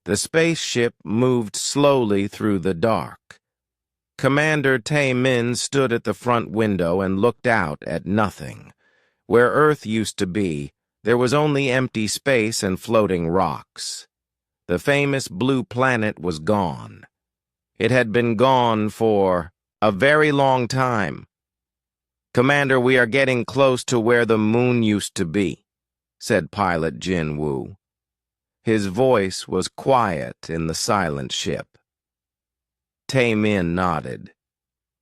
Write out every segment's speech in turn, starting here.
The spaceship moved slowly through the dark. Commander Tae-min stood at the front window and looked out at nothing. Where Earth used to be, there was only empty space and floating rocks. The famous blue planet was gone. It had been gone for a very long time. "Commander, we are getting close to where the moon used to be," said pilot Jin Woo. His voice was quiet in the silent ship. Tae-min nodded.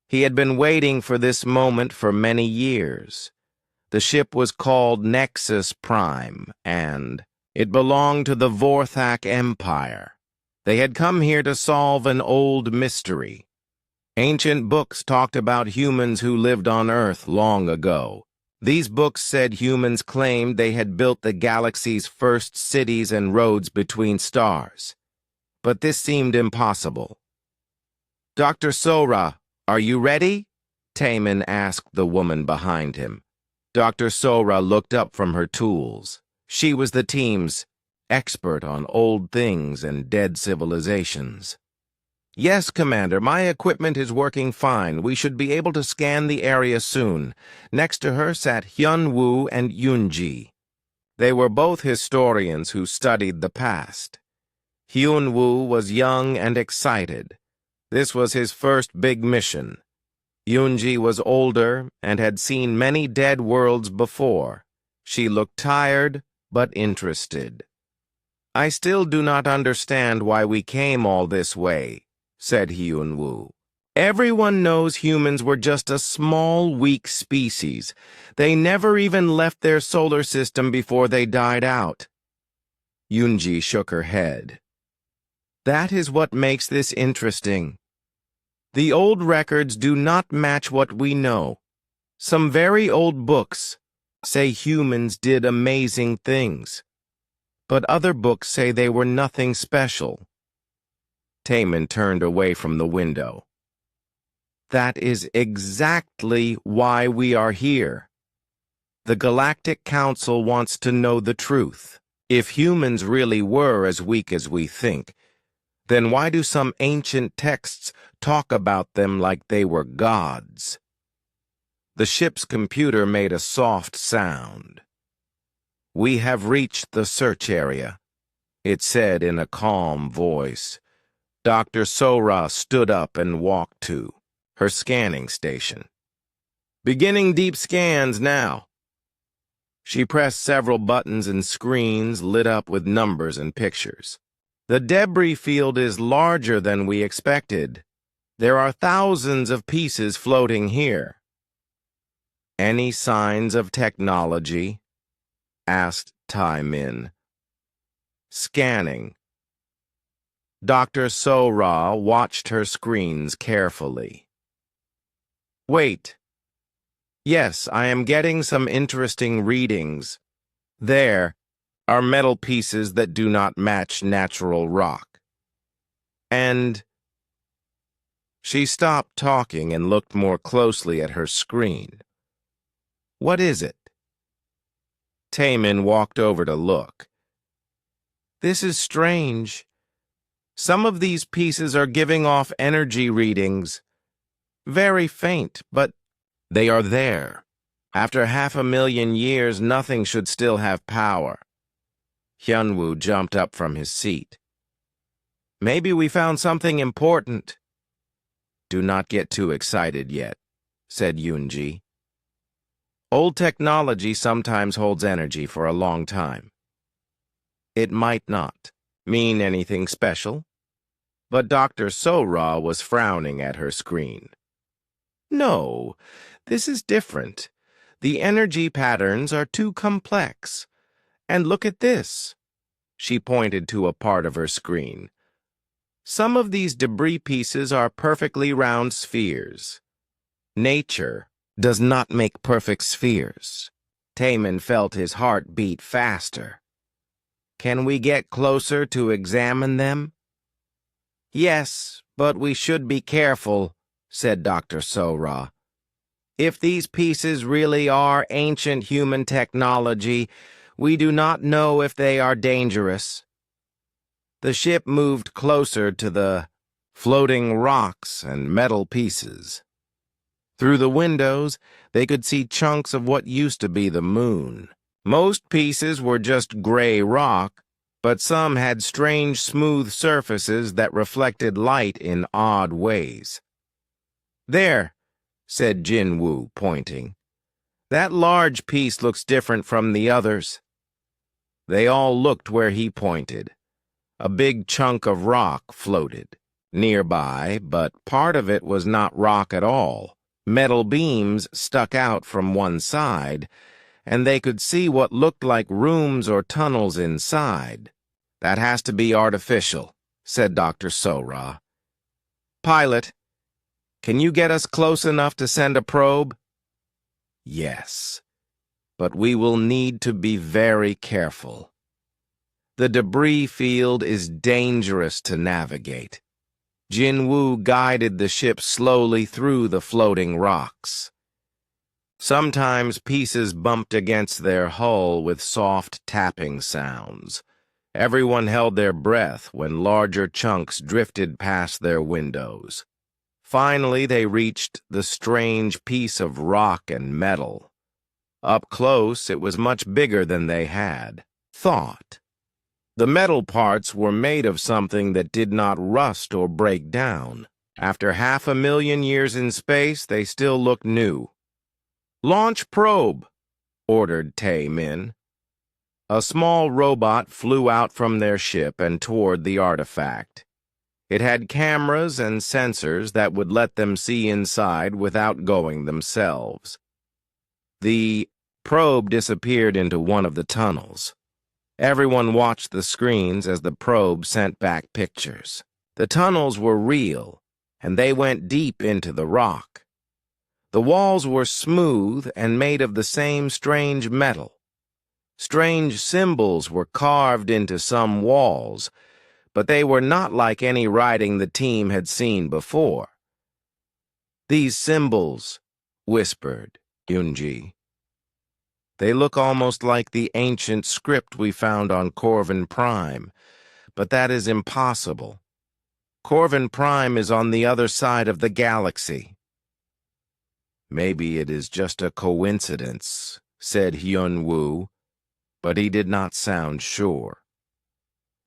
He had been waiting for this moment for many years. The ship was called Nexus Prime, and it belonged to the Vorthak Empire. They had come here to solve an old mystery. Ancient books talked about humans who lived on Earth long ago. These books said humans claimed they had built the galaxy's first cities and roads between stars. But this seemed impossible. "Dr. Sora, are you ready?" Tae-min asked the woman behind him. Dr. Sora looked up from her tools. She was the team's expert on old things and dead civilizations. "Yes, Commander, my equipment is working fine. We should be able to scan the area soon." Next to her sat Hyun-woo and Yoon-ji. They were both historians who studied the past. Hyun-woo was young and excited. This was his first big mission. Yoon-ji was older and had seen many dead worlds before. She looked tired but interested. "I still do not understand why we came all this way," said Hyun-woo. "Everyone knows humans were just a small, weak species. They never even left their solar system before they died out." Yoon-ji shook her head. "That is what makes this interesting. The old records do not match what we know. Some very old books say humans did amazing things, but other books say they were nothing special." Tae-min turned away from the window. "That is exactly why we are here. The Galactic Council wants to know the truth. If humans really were as weak as we think, then why do some ancient texts talk about them like they were gods?" The ship's computer made a soft sound. "We have reached the search area," it said in a calm voice. Dr. Sora stood up and walked to her scanning station. "Beginning deep scans now." She pressed several buttons and screens lit up with numbers and pictures. "The debris field is larger than we expected. There are thousands of pieces floating here." "Any signs of technology?" asked Tae-min. "Scanning." Dr. Sora watched her screens carefully. "Wait. Yes, I am getting some interesting readings. There are metal pieces that do not match natural rock. And..." She stopped talking and looked more closely at her screen. "What is it?" Tae-min walked over to look. "This is strange. Some of these pieces are giving off energy readings. Very faint, but they are there. After 500,000 years, nothing should still have power." Hyun-woo jumped up from his seat. "Maybe we found something important." "Do not get too excited yet," said Yoon-ji. "Old technology sometimes holds energy for a long time. It might not mean anything special." But Dr. Sora was frowning at her screen. "No, this is different. The energy patterns are too complex. And look at this." She pointed to a part of her screen. "Some of these debris pieces are perfectly round spheres. Nature does not make perfect spheres." Tae-min felt his heart beat faster. "Can we get closer to examine them?" "Yes, but we should be careful," said Dr. Sora. "If these pieces really are ancient human technology, we do not know if they are dangerous." The ship moved closer to the floating rocks and metal pieces. Through the windows, they could see chunks of what used to be the moon. Most pieces were just gray rock, but some had strange smooth surfaces that reflected light in odd ways. "There," said Jinwoo, pointing. "That large piece looks different from the others." They all looked where he pointed. A big chunk of rock floated nearby, but part of it was not rock at all. Metal beams stuck out from one side, and they could see what looked like rooms or tunnels inside. "That has to be artificial," said Dr. Sora. "Pilot, can you get us close enough to send a probe?" "Yes, but we will need to be very careful. The debris field is dangerous to navigate." Jinwoo guided the ship slowly through the floating rocks. Sometimes pieces bumped against their hull with soft tapping sounds. Everyone held their breath when larger chunks drifted past their windows. Finally, they reached the strange piece of rock and metal. Up close, it was much bigger than they had thought. The metal parts were made of something that did not rust or break down. After 500,000 years in space, they still looked new. "Launch probe," ordered Tae-min. A small robot flew out from their ship and toward the artifact. It had cameras and sensors that would let them see inside without going themselves. The probe disappeared into one of the tunnels. Everyone watched the screens as the probe sent back pictures. The tunnels were real, and they went deep into the rock. The walls were smooth and made of the same strange metal. Strange symbols were carved into some walls, but they were not like any writing the team had seen before. "These symbols," whispered Yunji. "They look almost like the ancient script we found on Corvin Prime, but that is impossible. Corvin Prime is on the other side of the galaxy." "Maybe it is just a coincidence," said Hyun-woo, but he did not sound sure.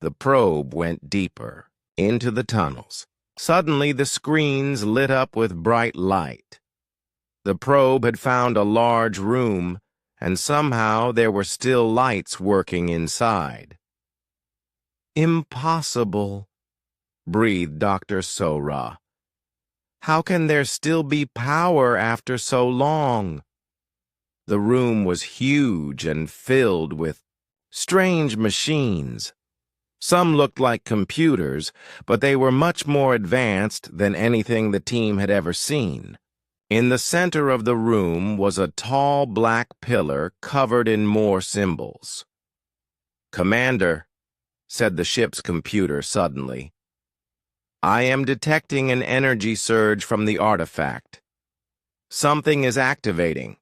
The probe went deeper, into the tunnels. Suddenly the screens lit up with bright light. The probe had found a large room, and somehow there were still lights working inside. "Impossible," breathed Dr. Sora. "How can there still be power after so long?" The room was huge and filled with strange machines. Some looked like computers, but they were much more advanced than anything the team had ever seen. In the center of the room was a tall black pillar covered in more symbols. "Commander," said the ship's computer suddenly, "I am detecting an energy surge from the artifact. Something is activating."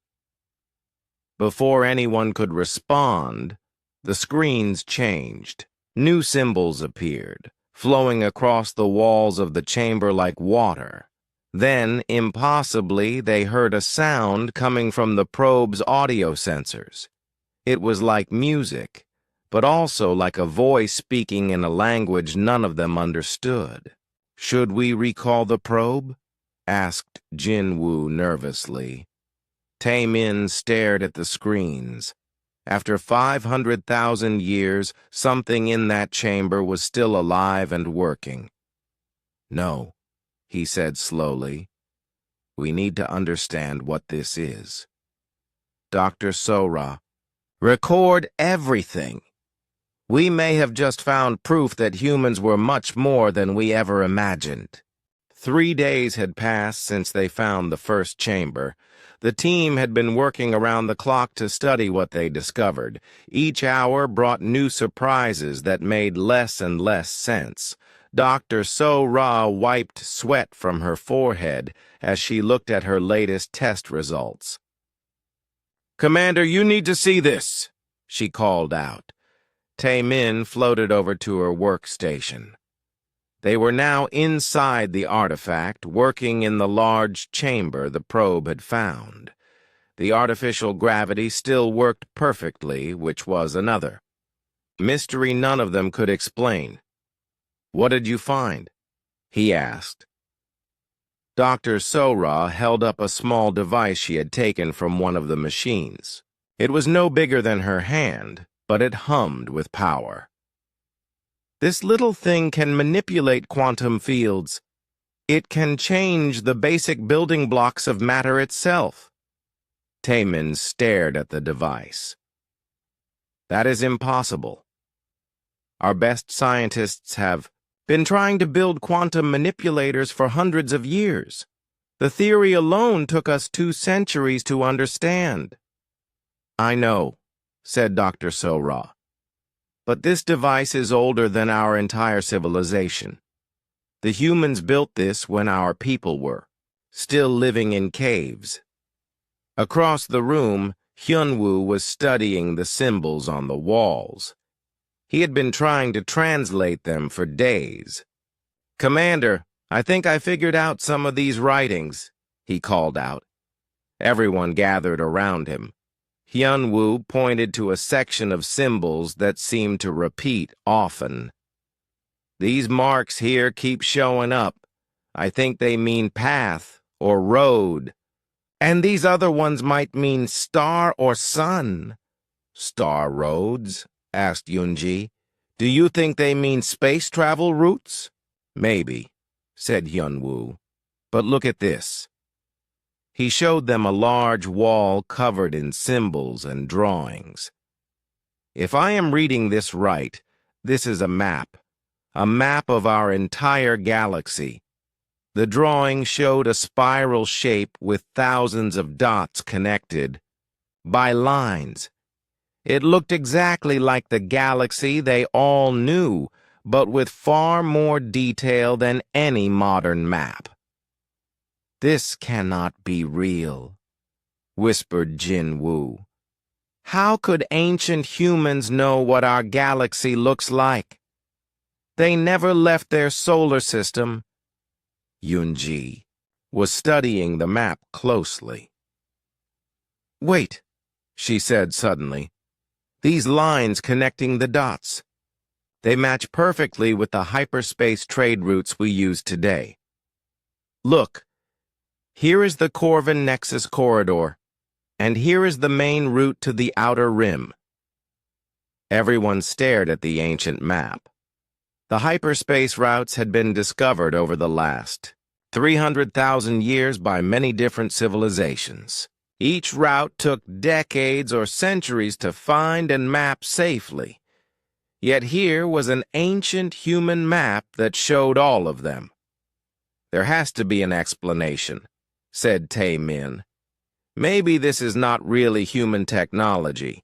Before anyone could respond, the screens changed. New symbols appeared, flowing across the walls of the chamber like water. Then, impossibly, they heard a sound coming from the probe's audio sensors. It was like music, but also like a voice speaking in a language none of them understood. "Should we recall the probe?" asked Jinwoo nervously. Tae-min stared at the screens. After 500,000 years, something in that chamber was still alive and working. "No," he said slowly. "We need to understand what this is." "Dr. Sora, record everything. We may have just found proof that humans were much more than we ever imagined." 3 days had passed since they found the first chamber. The team had been working around the clock to study what they discovered. Each hour brought new surprises that made less and less sense. Dr. So-Ra wiped sweat from her forehead as she looked at her latest test results. "Commander, you need to see this," she called out. Tae-min floated over to her workstation. They were now inside the artifact, working in the large chamber the probe had found. The artificial gravity still worked perfectly, which was another mystery none of them could explain. "What did you find?" he asked. Dr. Sora held up a small device she had taken from one of the machines. It was no bigger than her hand, but it hummed with power. "This little thing can manipulate quantum fields. It can change the basic building blocks of matter itself." Tae-min stared at the device. "That is impossible. Our best scientists have been trying to build quantum manipulators for hundreds of years. The theory alone took us 2 centuries to understand." "I know," said Dr. Sora. "But this device is older than our entire civilization. The humans built this when our people were still living in caves." Across the room, Hyunwoo was studying the symbols on the walls. He had been trying to translate them for days. "Commander, I think I figured out some of these writings," he called out. Everyone gathered around him. Hyunwoo pointed to a section of symbols that seemed to repeat often. "These marks here keep showing up. I think they mean path or road. And these other ones might mean star or sun." "Star roads?" asked Yoonji. "Do you think they mean space travel routes?" "Maybe," said Hyunwoo. "But look at this." He showed them a large wall covered in symbols and drawings. "If I am reading this right, this is a map of our entire galaxy." The drawing showed a spiral shape with thousands of dots connected by lines. It looked exactly like the galaxy they all knew, but with far more detail than any modern map. "This cannot be real," whispered Jin-Woo. "How could ancient humans know what our galaxy looks like? They never left their solar system." Yoonji was studying the map closely. "Wait," she said suddenly. "These lines connecting the dots. They match perfectly with the hyperspace trade routes we use today. Look, here is the Corvin Nexus corridor, and here is the main route to the Outer Rim." Everyone stared at the ancient map. The hyperspace routes had been discovered over the last 300,000 years by many different civilizations. Each route took decades or centuries to find and map safely. Yet here was an ancient human map that showed all of them. "There has to be an explanation," said Tae-min. "Maybe this is not really human technology.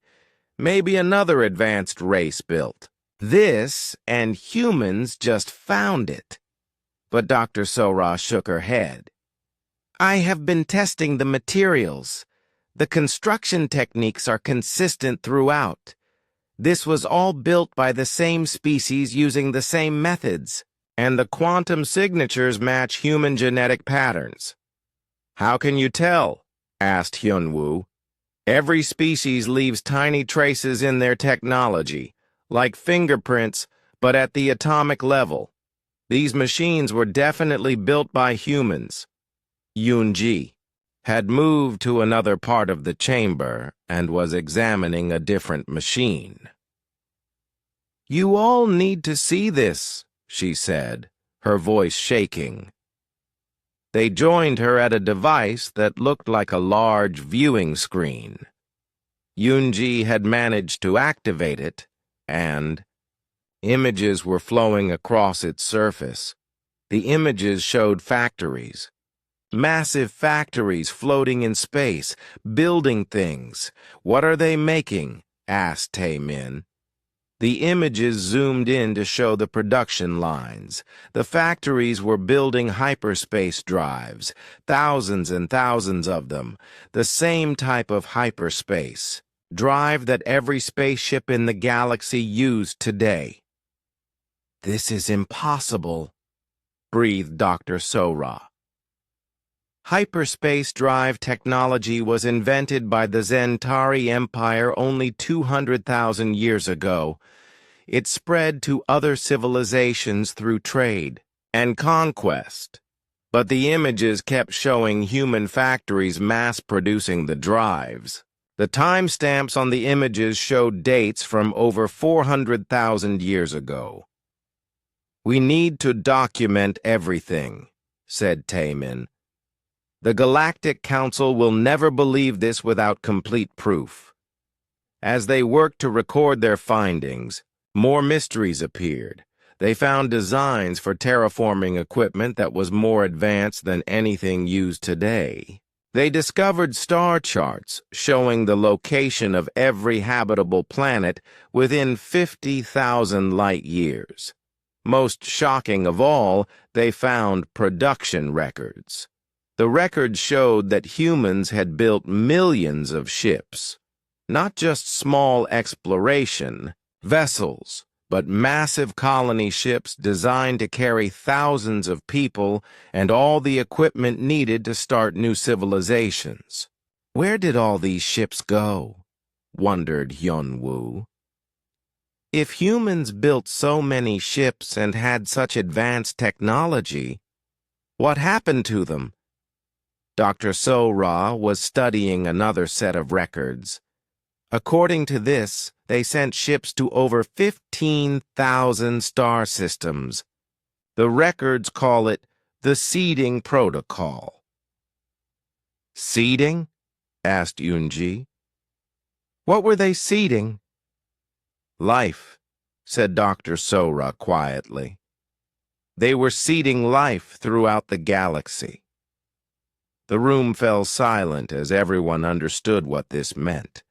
Maybe another advanced race built this, and humans just found it." But Dr. Sora shook her head. "I have been testing the materials. The construction techniques are consistent throughout. This was all built by the same species using the same methods, and the quantum signatures match human genetic patterns." "How can you tell?" asked Hyunwoo. "Every species leaves tiny traces in their technology, like fingerprints, but at the atomic level. These machines were definitely built by humans." Yoonji had moved to another part of the chamber and was examining a different machine. "You all need to see this," she said, her voice shaking. They joined her at a device that looked like a large viewing screen. Yoonji had managed to activate it, and images were flowing across its surface. The images showed factories. Massive factories floating in space, building things. "What are they making?" asked Tae-min. The images zoomed in to show the production lines. The factories were building hyperspace drives, thousands and thousands of them, the same type of hyperspace. drive that every spaceship in the galaxy used today. "This is impossible," breathed Dr. Sora. Hyperspace drive technology was invented by the Zentari Empire only 200,000 years ago. It spread to other civilizations through trade and conquest. But the images kept showing human factories mass-producing the drives. The timestamps on the images showed dates from over 400,000 years ago. "We need to document everything," said Taemin. "The Galactic Council will never believe this without complete proof." As they worked to record their findings, more mysteries appeared. They found designs for terraforming equipment that was more advanced than anything used today. They discovered star charts showing the location of every habitable planet within 50,000 light years. Most shocking of all, they found production records. The records showed that humans had built millions of ships, not just small exploration vessels, but massive colony ships designed to carry thousands of people and all the equipment needed to start new civilizations. "Where did all these ships go?" wondered Hyun-woo. "If humans built so many ships and had such advanced technology, what happened to them?" Dr. So-Ra was studying another set of records. According to this, they sent ships to over 15,000 star systems. The records call it the seeding protocol. "Seeding?" asked Yoonji. "What were they seeding?" "Life," said Dr. So-Ra quietly. "They were seeding life throughout the galaxy." The room fell silent as everyone understood what this meant.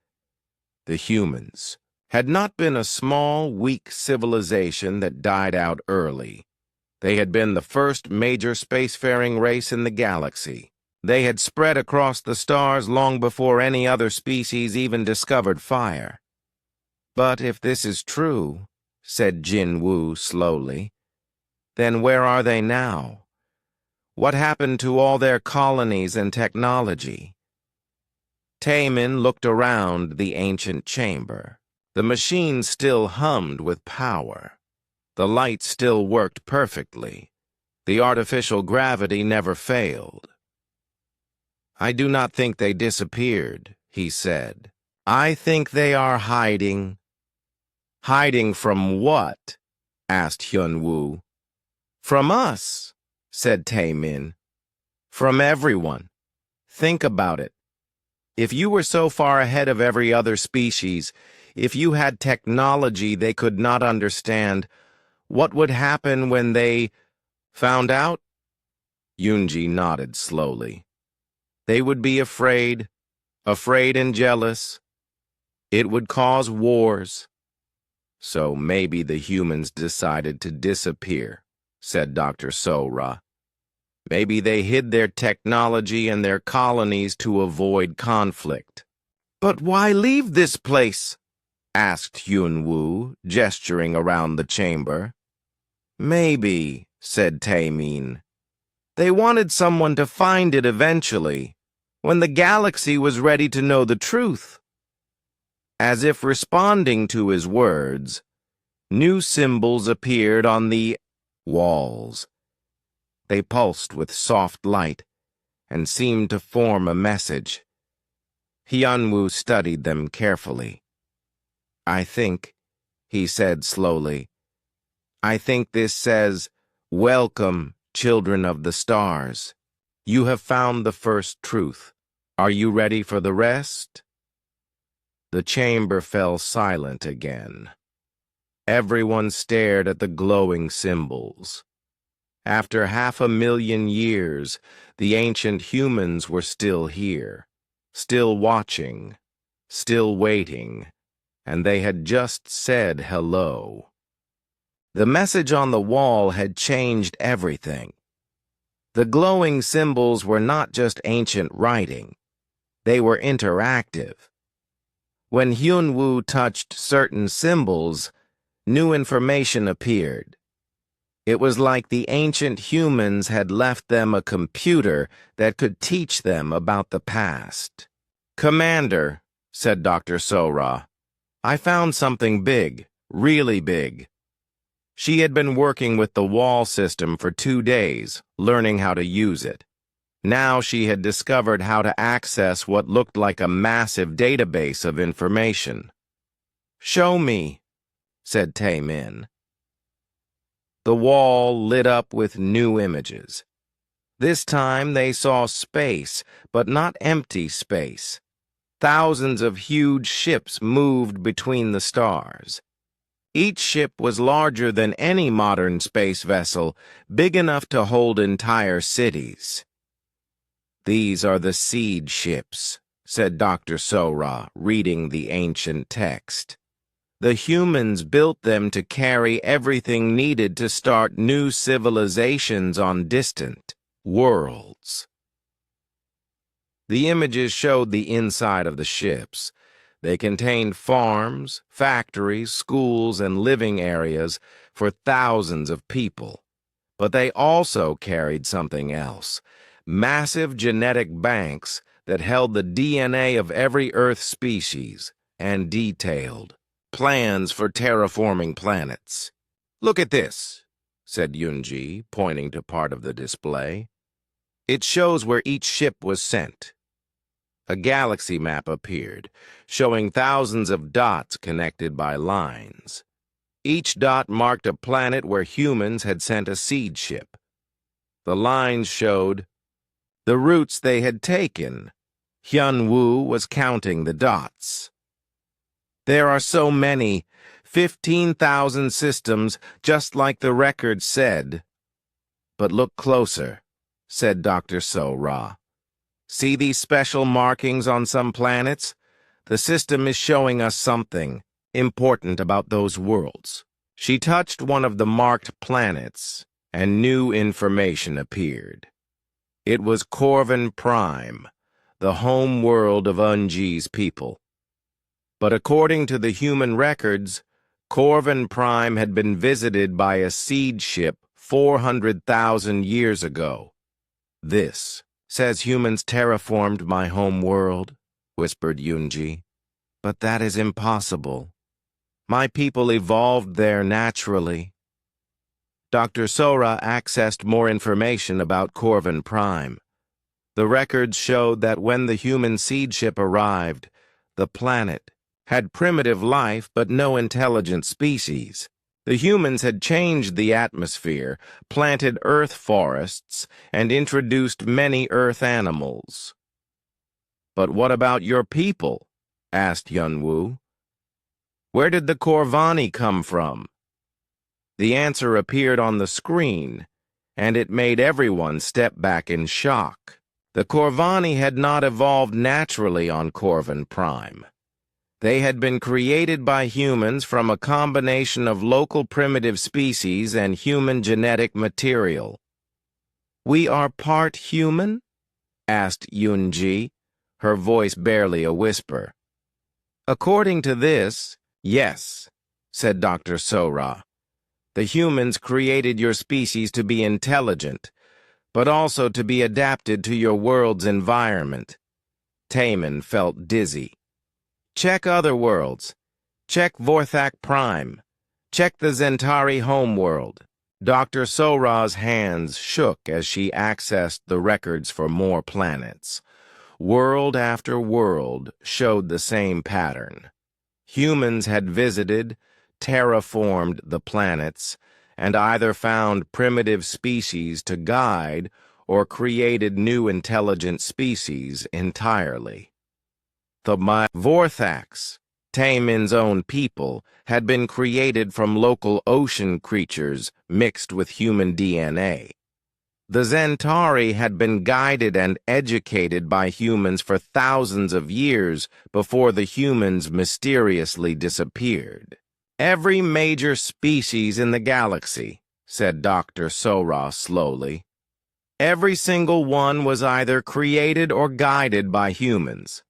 The humans had not been a small, weak civilization that died out early. They had been the first major spacefaring race in the galaxy. They had spread across the stars long before any other species even discovered fire. "But if this is true," said Jin-Woo slowly, "then where are they now? What happened to all their colonies and technology?" Taemin looked around the ancient chamber. The machine still hummed with power. The lights still worked perfectly. The artificial gravity never failed. "I do not think they disappeared," he said. "I think they are hiding." "Hiding from what?" asked Hyun-woo. "From us," said Taemin. "From everyone. Think about it. If you were so far ahead of every other species, if you had technology they could not understand, what would happen when they found out?" Yoonji nodded slowly. "They would be afraid and jealous. It would cause wars. So maybe the humans decided to disappear," said Dr. So-Ra. "Maybe they hid their technology and their colonies to avoid conflict." "But why leave this place?" asked Hyun-woo, gesturing around the chamber. "Maybe," said Taemin. "They wanted someone to find it eventually, when the galaxy was ready to know the truth." As if responding to his words, new symbols appeared on the walls. They pulsed with soft light and seemed to form a message. Hyun-woo studied them carefully. "I think," he said slowly, "I think this says, 'Welcome, children of the stars. You have found the first truth. Are you ready for the rest?'" The chamber fell silent again. Everyone stared at the glowing symbols. After 500,000 years, the ancient humans were still here, still watching, still waiting, and they had just said hello. The message on the wall had changed everything. The glowing symbols were not just ancient writing. They were interactive. When Hyun-woo touched certain symbols, new information appeared. It was like the ancient humans had left them a computer that could teach them about the past. "Commander," said Dr. Sora, "I found something big, really big." She had been working with the wall system for 2 days, learning how to use it. Now she had discovered how to access what looked like a massive database of information. "Show me," said Tae-min. The wall lit up with new images. This time they saw space, but not empty space. Thousands of huge ships moved between the stars. Each ship was larger than any modern space vessel, big enough to hold entire cities. "These are the seed ships," said Dr. Sora, reading the ancient text. "The humans built them to carry everything needed to start new civilizations on distant worlds." The images showed the inside of the ships. They contained farms, factories, schools, and living areas for thousands of people. But they also carried something else: massive genetic banks that held the DNA of every Earth species and detailed plans for terraforming planets. "Look at this," said Yoonji, pointing to part of the display. "It shows where each ship was sent." A galaxy map appeared, showing thousands of dots connected by lines. Each dot marked a planet where humans had sent a seed ship. The lines showed the routes they had taken. Hyun-woo was counting the dots. "There are so many, 15,000 systems, just like the record said." "But look closer," said Dr. So-Ra. "See these special markings on some planets? The system is showing us something important about those worlds." She touched one of the marked planets, and new information appeared. It was Corvin Prime, the home world of Eunji's people. But according to the human records, Corvin Prime had been visited by a seed ship 400,000 years ago. "This says humans terraformed my home world," whispered Yoonji. "But that is impossible. My people evolved there naturally." Dr. Sora accessed more information about Corvin Prime. The records showed that when the human seed ship arrived, the planet had primitive life but no intelligent species. The humans had changed the atmosphere, planted earth forests, and introduced many earth animals. "But what about your people?" asked Hyun-woo. "Where did the Corvani come from?" The answer appeared on the screen, and it made everyone step back in shock. The Corvani had not evolved naturally on Corvin Prime. They had been created by humans from a combination of local primitive species and human genetic material. "We are part human?" asked Yoonji, her voice barely a whisper. "According to this, yes," said Dr. Sora. "The humans created your species to be intelligent, but also to be adapted to your world's environment." Tae-min felt dizzy. "Check other worlds. Check Vorthak Prime. Check the Zentari homeworld." Dr. Sora's hands shook as she accessed the records for more planets. World after world showed the same pattern. Humans had visited, terraformed the planets, and either found primitive species to guide or created new intelligent species entirely. The Vorthax, Taemin's own people, had been created from local ocean creatures mixed with human DNA. The Zentari had been guided and educated by humans for thousands of years before the humans mysteriously disappeared. "Every major species in the galaxy," said Dr. Sora slowly. "Every single one was either created or guided by humans."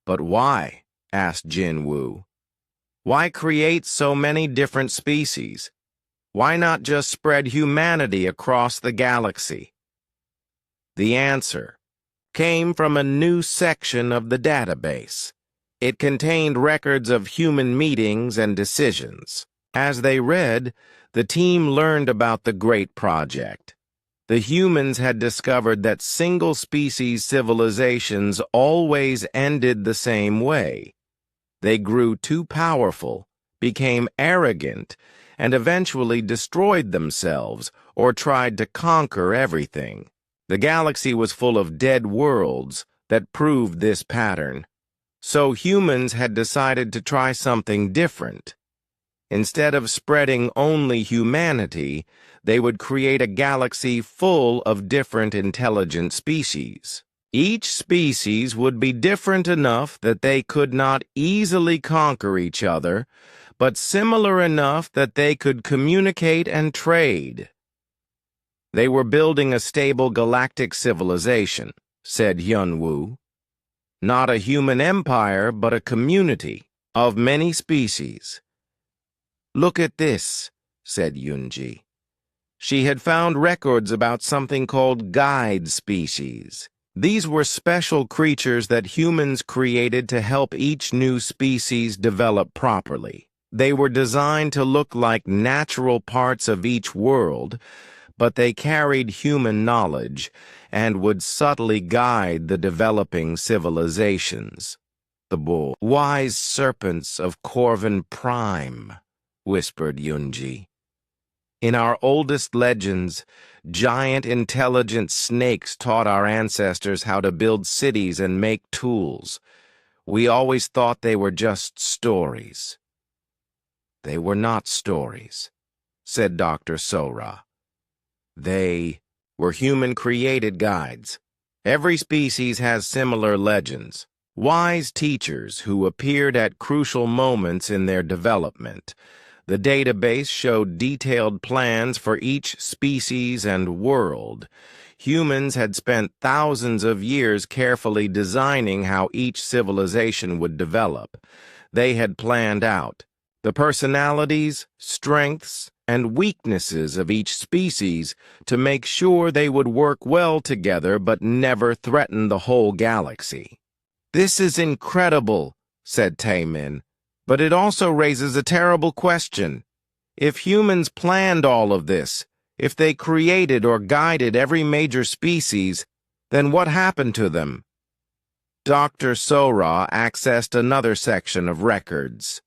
"But why?" asked Jinwoo. Why create so many different species? Why not just spread humanity across the galaxy? The answer came from a new section of the database. It contained records of human meetings and decisions. As they read, the team learned about the Great Project. The humans had discovered that single-species civilizations always ended the same way. They grew too powerful, became arrogant, and eventually destroyed themselves or tried to conquer everything. The galaxy was full of dead worlds that proved this pattern. So humans had decided to try something different. Instead of spreading only humanity, they would create a galaxy full of different intelligent species. Each species would be different enough that they could not easily conquer each other, but similar enough that they could communicate and trade. They were building a stable galactic civilization, said Hyunwoo. Not a human empire, but a community of many species. Look at this, said Yoonji. She had found records about something called guide species. These were special creatures that humans created to help each new species develop properly. They were designed to look like natural parts of each world, but they carried human knowledge and would subtly guide the developing civilizations. The wise serpents of Corvin Prime, whispered Yoonji. In our oldest legends, giant intelligent snakes taught our ancestors how to build cities and make tools. We always thought they were just stories. They were not stories, said Dr. Sora. They were human-created guides. Every species has similar legends, wise teachers who appeared at crucial moments in their development. The database showed detailed plans for each species and world. Humans had spent thousands of years carefully designing how each civilization would develop. They had planned out the personalities, strengths, and weaknesses of each species to make sure they would work well together but never threaten the whole galaxy. This is incredible, said Taemin, but it also raises a terrible question. If humans planned all of this, if they created or guided every major species, then what happened to them? Dr. Sora accessed another section of records.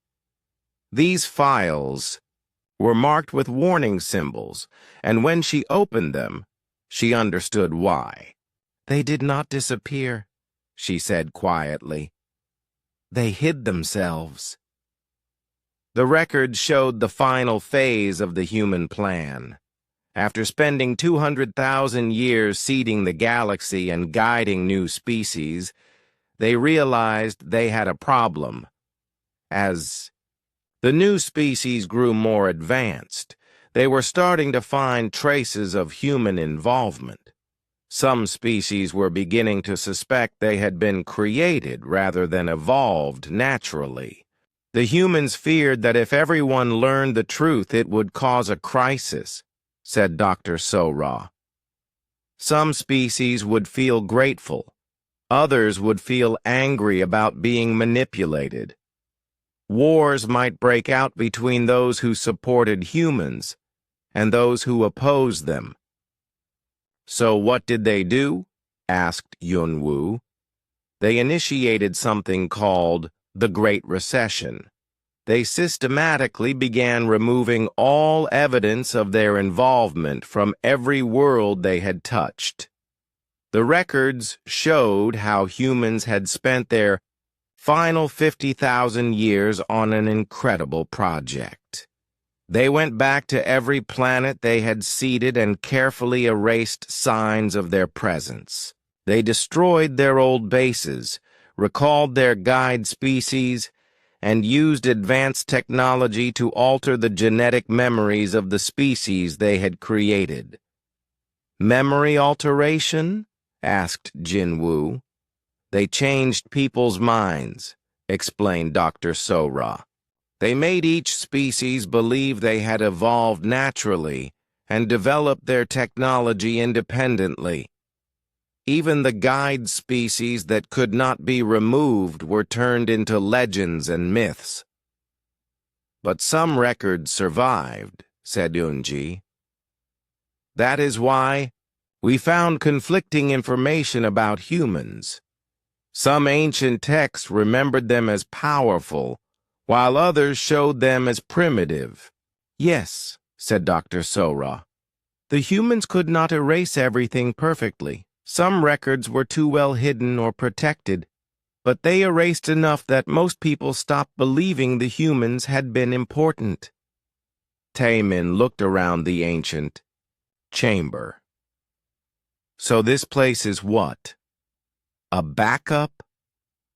These files were marked with warning symbols, and when she opened them, she understood why. They did not disappear, she said quietly. They hid themselves. The records showed the final phase of the human plan. After spending 200,000 years seeding the galaxy and guiding new species, they realized they had a problem. As the new species grew more advanced, they were starting to find traces of human involvement. Some species were beginning to suspect they had been created rather than evolved naturally. The humans feared that if everyone learned the truth, it would cause a crisis, said Dr. Sora. Some species would feel grateful. Others would feel angry about being manipulated. Wars might break out between those who supported humans and those who opposed them. So what did they do? Asked Yunwoo. They initiated something called the Great Recession. They systematically began removing all evidence of their involvement from every world they had touched. The records showed how humans had spent their final 50,000 years on an incredible project. They went back to every planet they had seeded and carefully erased signs of their presence. They destroyed their old bases, recalled their guide species, and used advanced technology to alter the genetic memories of the species they had created. Memory alteration? Asked Jinwoo. They changed people's minds. explained Dr. Sora. They made each species believe they had evolved naturally and developed their technology independently. Even the guide species that could not be removed were turned into legends and myths. But some records survived, said Unji. That is why we found conflicting information about humans. Some ancient texts remembered them as powerful, while others showed them as primitive. Yes, said Dr. Sora. The humans could not erase everything perfectly. Some records were too well hidden or protected, but they erased enough that most people stopped believing the humans had been important. Taemin looked around the ancient chamber. So this place is what? A backup?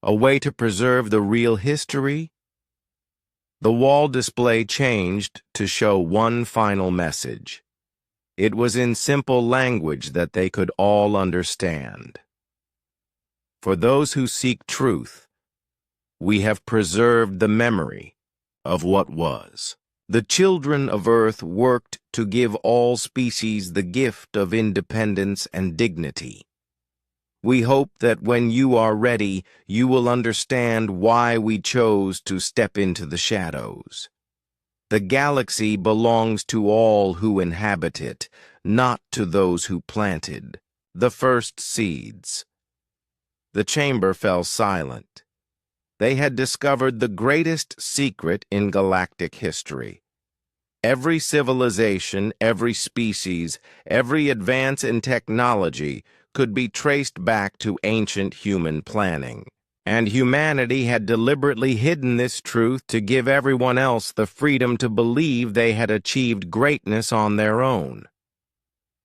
A way to preserve the real history? The wall display changed to show one final message. It was in simple language that they could all understand. For those who seek truth, we have preserved the memory of what was. The children of Earth worked to give all species the gift of independence and dignity. We hope that when you are ready, you will understand why we chose to step into the shadows. The galaxy belongs to all who inhabit it, not to those who planted the first seeds. The chamber fell silent. They had discovered the greatest secret in galactic history. Every civilization, every species, every advance in technology could be traced back to ancient human planning. And humanity had deliberately hidden this truth to give everyone else the freedom to believe they had achieved greatness on their own.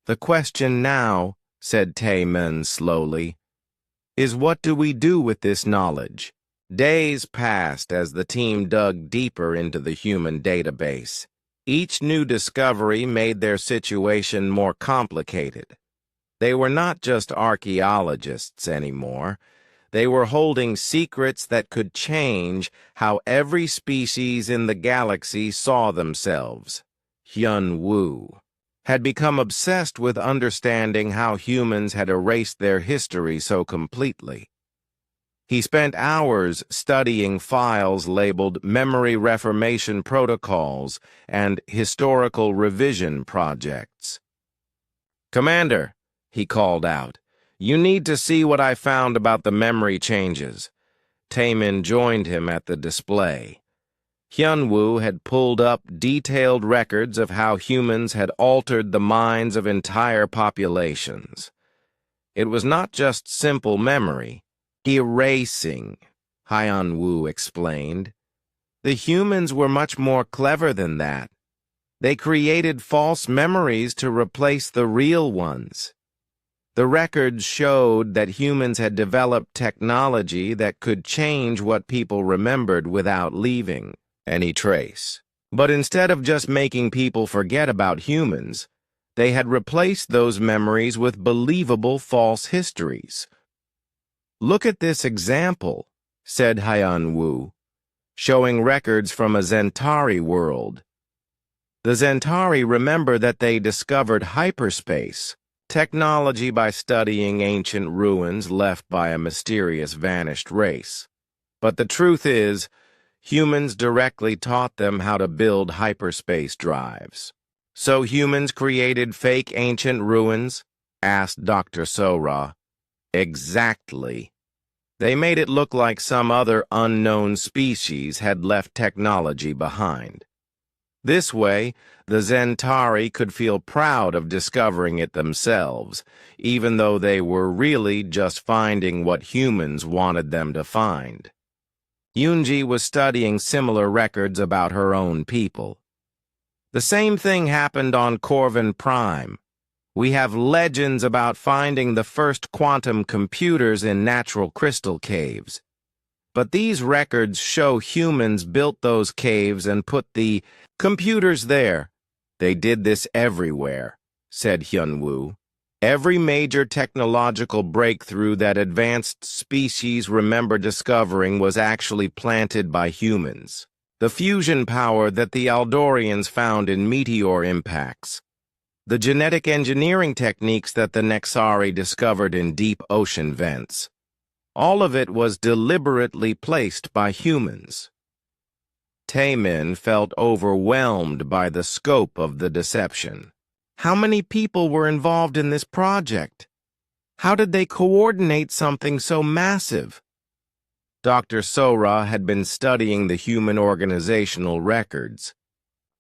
The question now, said Taemin slowly, is what do we do with this knowledge? Days passed as the team dug deeper into the human database. Each new discovery made their situation more complicated. They were not just archaeologists anymore. They were holding secrets that could change how every species in the galaxy saw themselves. Hyun Woo had become obsessed with understanding how humans had erased their history so completely. He spent hours studying files labeled Memory Reformation Protocols and Historical Revision Projects. "Commander," he called out, "you need to see what I found about the memory changes." Taemin joined him at the display. Hyunwoo had pulled up detailed records of how humans had altered the minds of entire populations. It was not just simple memory. Erasing, Hyunwoo explained. The humans were much more clever than that. They created false memories to replace the real ones. The records showed that humans had developed technology that could change what people remembered without leaving any trace. But instead of just making people forget about humans, they had replaced those memories with believable false histories. "Look at this example," said Hyun-woo, showing records from a Zentari world. The Zentari remember that they discovered hyperspace, technology by studying ancient ruins left by a mysterious vanished race. But the truth is, humans directly taught them how to build hyperspace drives. "So humans created fake ancient ruins?" asked Dr. Sora. "Exactly. They made it look like some other unknown species had left technology behind. This way, the Zentari could feel proud of discovering it themselves, even though they were really just finding what humans wanted them to find." Yoonji was studying similar records about her own people. "The same thing happened on Corvin Prime. We have legends about finding the first quantum computers in natural crystal caves. But these records show humans built those caves and put the computers there. They did this everywhere," said Hyunwoo. Every major technological breakthrough that advanced species remember discovering was actually planted by humans. The fusion power that the Eldorians found in meteor impacts, the genetic engineering techniques that the Nexari discovered in deep ocean vents, all of it was deliberately placed by humans. Taemin felt overwhelmed by the scope of the deception. How many people were involved in this project? How did they coordinate something so massive? Dr. Sora had been studying the human organizational records.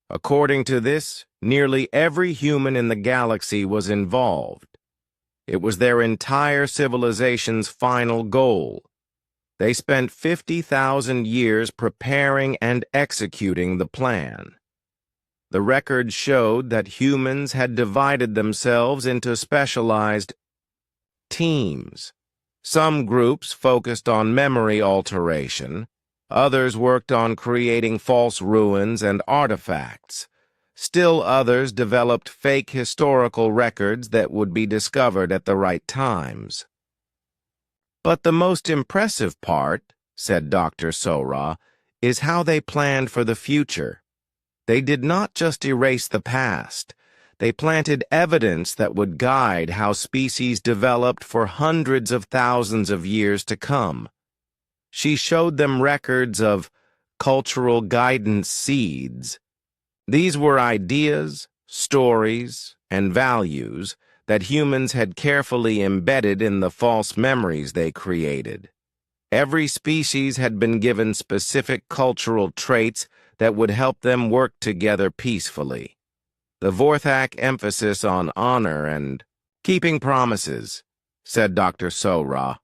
According to this, nearly every human in the galaxy was involved. It was their entire civilization's final goal. They spent 50,000 years preparing and executing the plan. The records showed that humans had divided themselves into specialized teams. Some groups focused on memory alteration, others worked on creating false ruins and artifacts. Still others developed fake historical records that would be discovered at the right times. But the most impressive part, said Dr. Sora, is how they planned for the future. They did not just erase the past. They planted evidence that would guide how species developed for hundreds of thousands of years to come. She showed them records of cultural guidance seeds. These were ideas, stories, and values that humans had carefully embedded in the false memories they created. Every species had been given specific cultural traits that would help them work together peacefully. The Vorthak emphasis on honor and keeping promises, said Dr. Sora.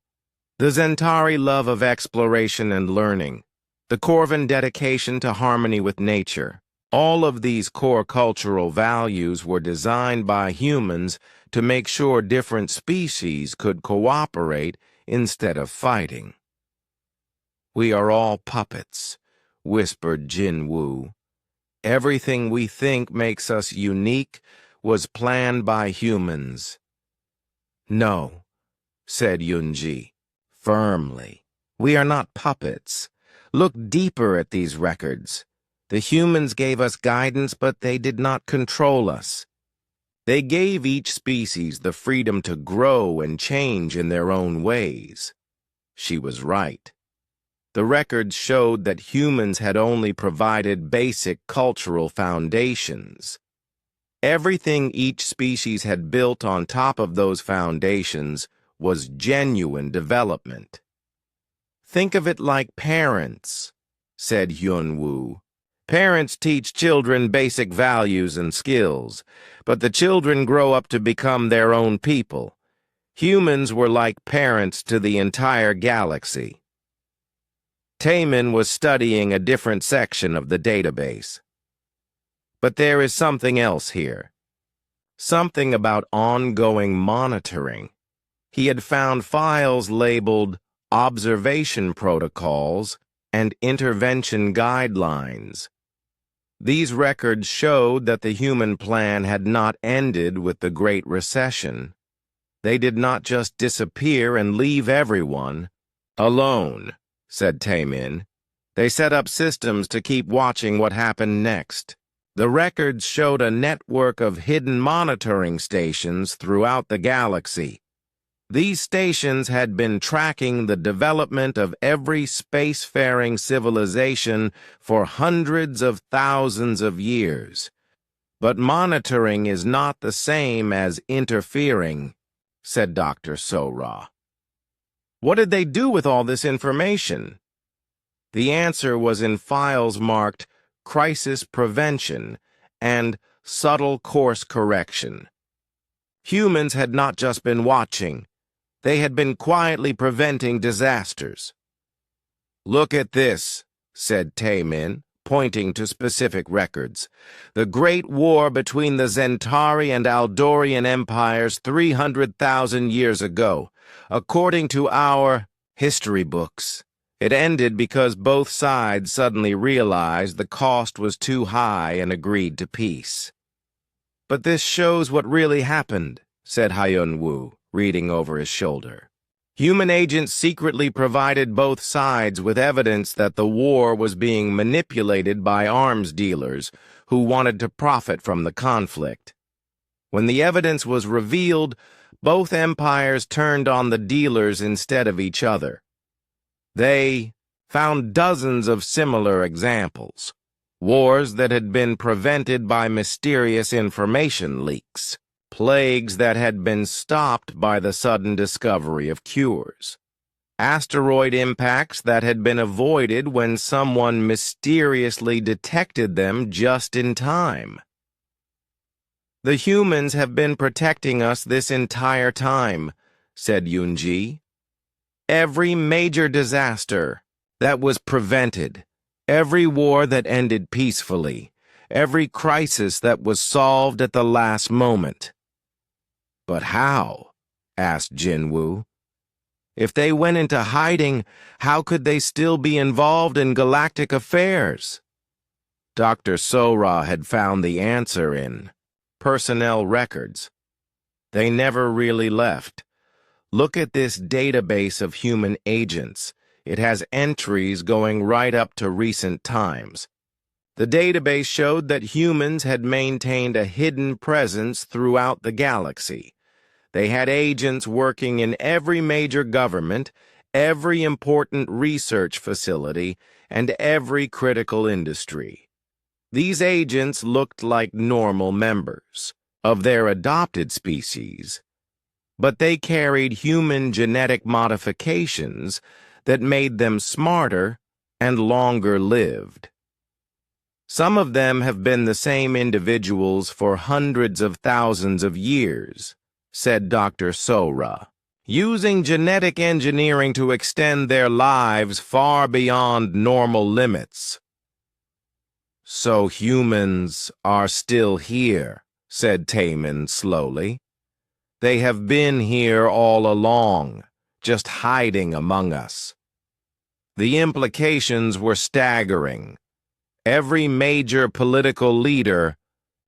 The Zentari love of exploration and learning. The Corvan dedication to harmony with nature. All of these core cultural values were designed by humans to make sure different species could cooperate instead of fighting. We are all puppets, whispered Jinwoo. Everything we think makes us unique was planned by humans. No, said Yunji, firmly. We are not puppets. Look deeper at these records. The humans gave us guidance, but they did not control us. They gave each species the freedom to grow and change in their own ways. She was right. The records showed that humans had only provided basic cultural foundations. Everything each species had built on top of those foundations was genuine development. Think of it like parents, said Hyunwoo. Parents teach children basic values and skills, but the children grow up to become their own people. Humans were like parents to the entire galaxy. Taemin was studying a different section of the database. But there is something else here. Something about ongoing monitoring. He had found files labeled observation protocols and intervention guidelines. These records showed that the human plan had not ended with the Great Recession. They did not just disappear and leave everyone alone, said Taemin. They set up systems to keep watching what happened next. The records showed a network of hidden monitoring stations throughout the galaxy. These stations had been tracking the development of every spacefaring civilization for hundreds of thousands of years. But monitoring is not the same as interfering, said Dr. Sora. What did they do with all this information? The answer was in files marked Crisis Prevention and Subtle Course Correction. Humans had not just been watching. They had been quietly preventing disasters. Look at this, said Taemin, pointing to specific records. The Great War between the Zentari and Eldorian empires 300,000 years ago. According to our history books, it ended because both sides suddenly realized the cost was too high and agreed to peace. But this shows what really happened. said Hyun-woo, reading over his shoulder. Human agents secretly provided both sides with evidence that the war was being manipulated by arms dealers who wanted to profit from the conflict. When the evidence was revealed, both empires turned on the dealers instead of each other. They found dozens of similar examples, wars that had been prevented by mysterious information leaks, plagues that had been stopped by the sudden discovery of cures, asteroid impacts that had been avoided when someone mysteriously detected them just in time. "The humans have been protecting us this entire time," said Yoon-ji. "Every major disaster that was prevented, every war that ended peacefully, every crisis that was solved at the last moment." "But how?" asked Jin-woo. "If they went into hiding, how could they still be involved in galactic affairs?" Dr. Sora had found the answer in personnel records. They never really left. Look at this database of human agents. It has entries going right up to recent times. The database showed that humans had maintained a hidden presence throughout the galaxy. They had agents working in every major government, every important research facility, and every critical industry. These agents looked like normal members of their adopted species, but they carried human genetic modifications that made them smarter and longer-lived. Some of them have been the same individuals for hundreds of thousands of years, said Dr. Sora, using genetic engineering to extend their lives far beyond normal limits. "So humans are still here," said Taemin slowly. "They have been here all along, just hiding among us." The implications were staggering. Every major political leader,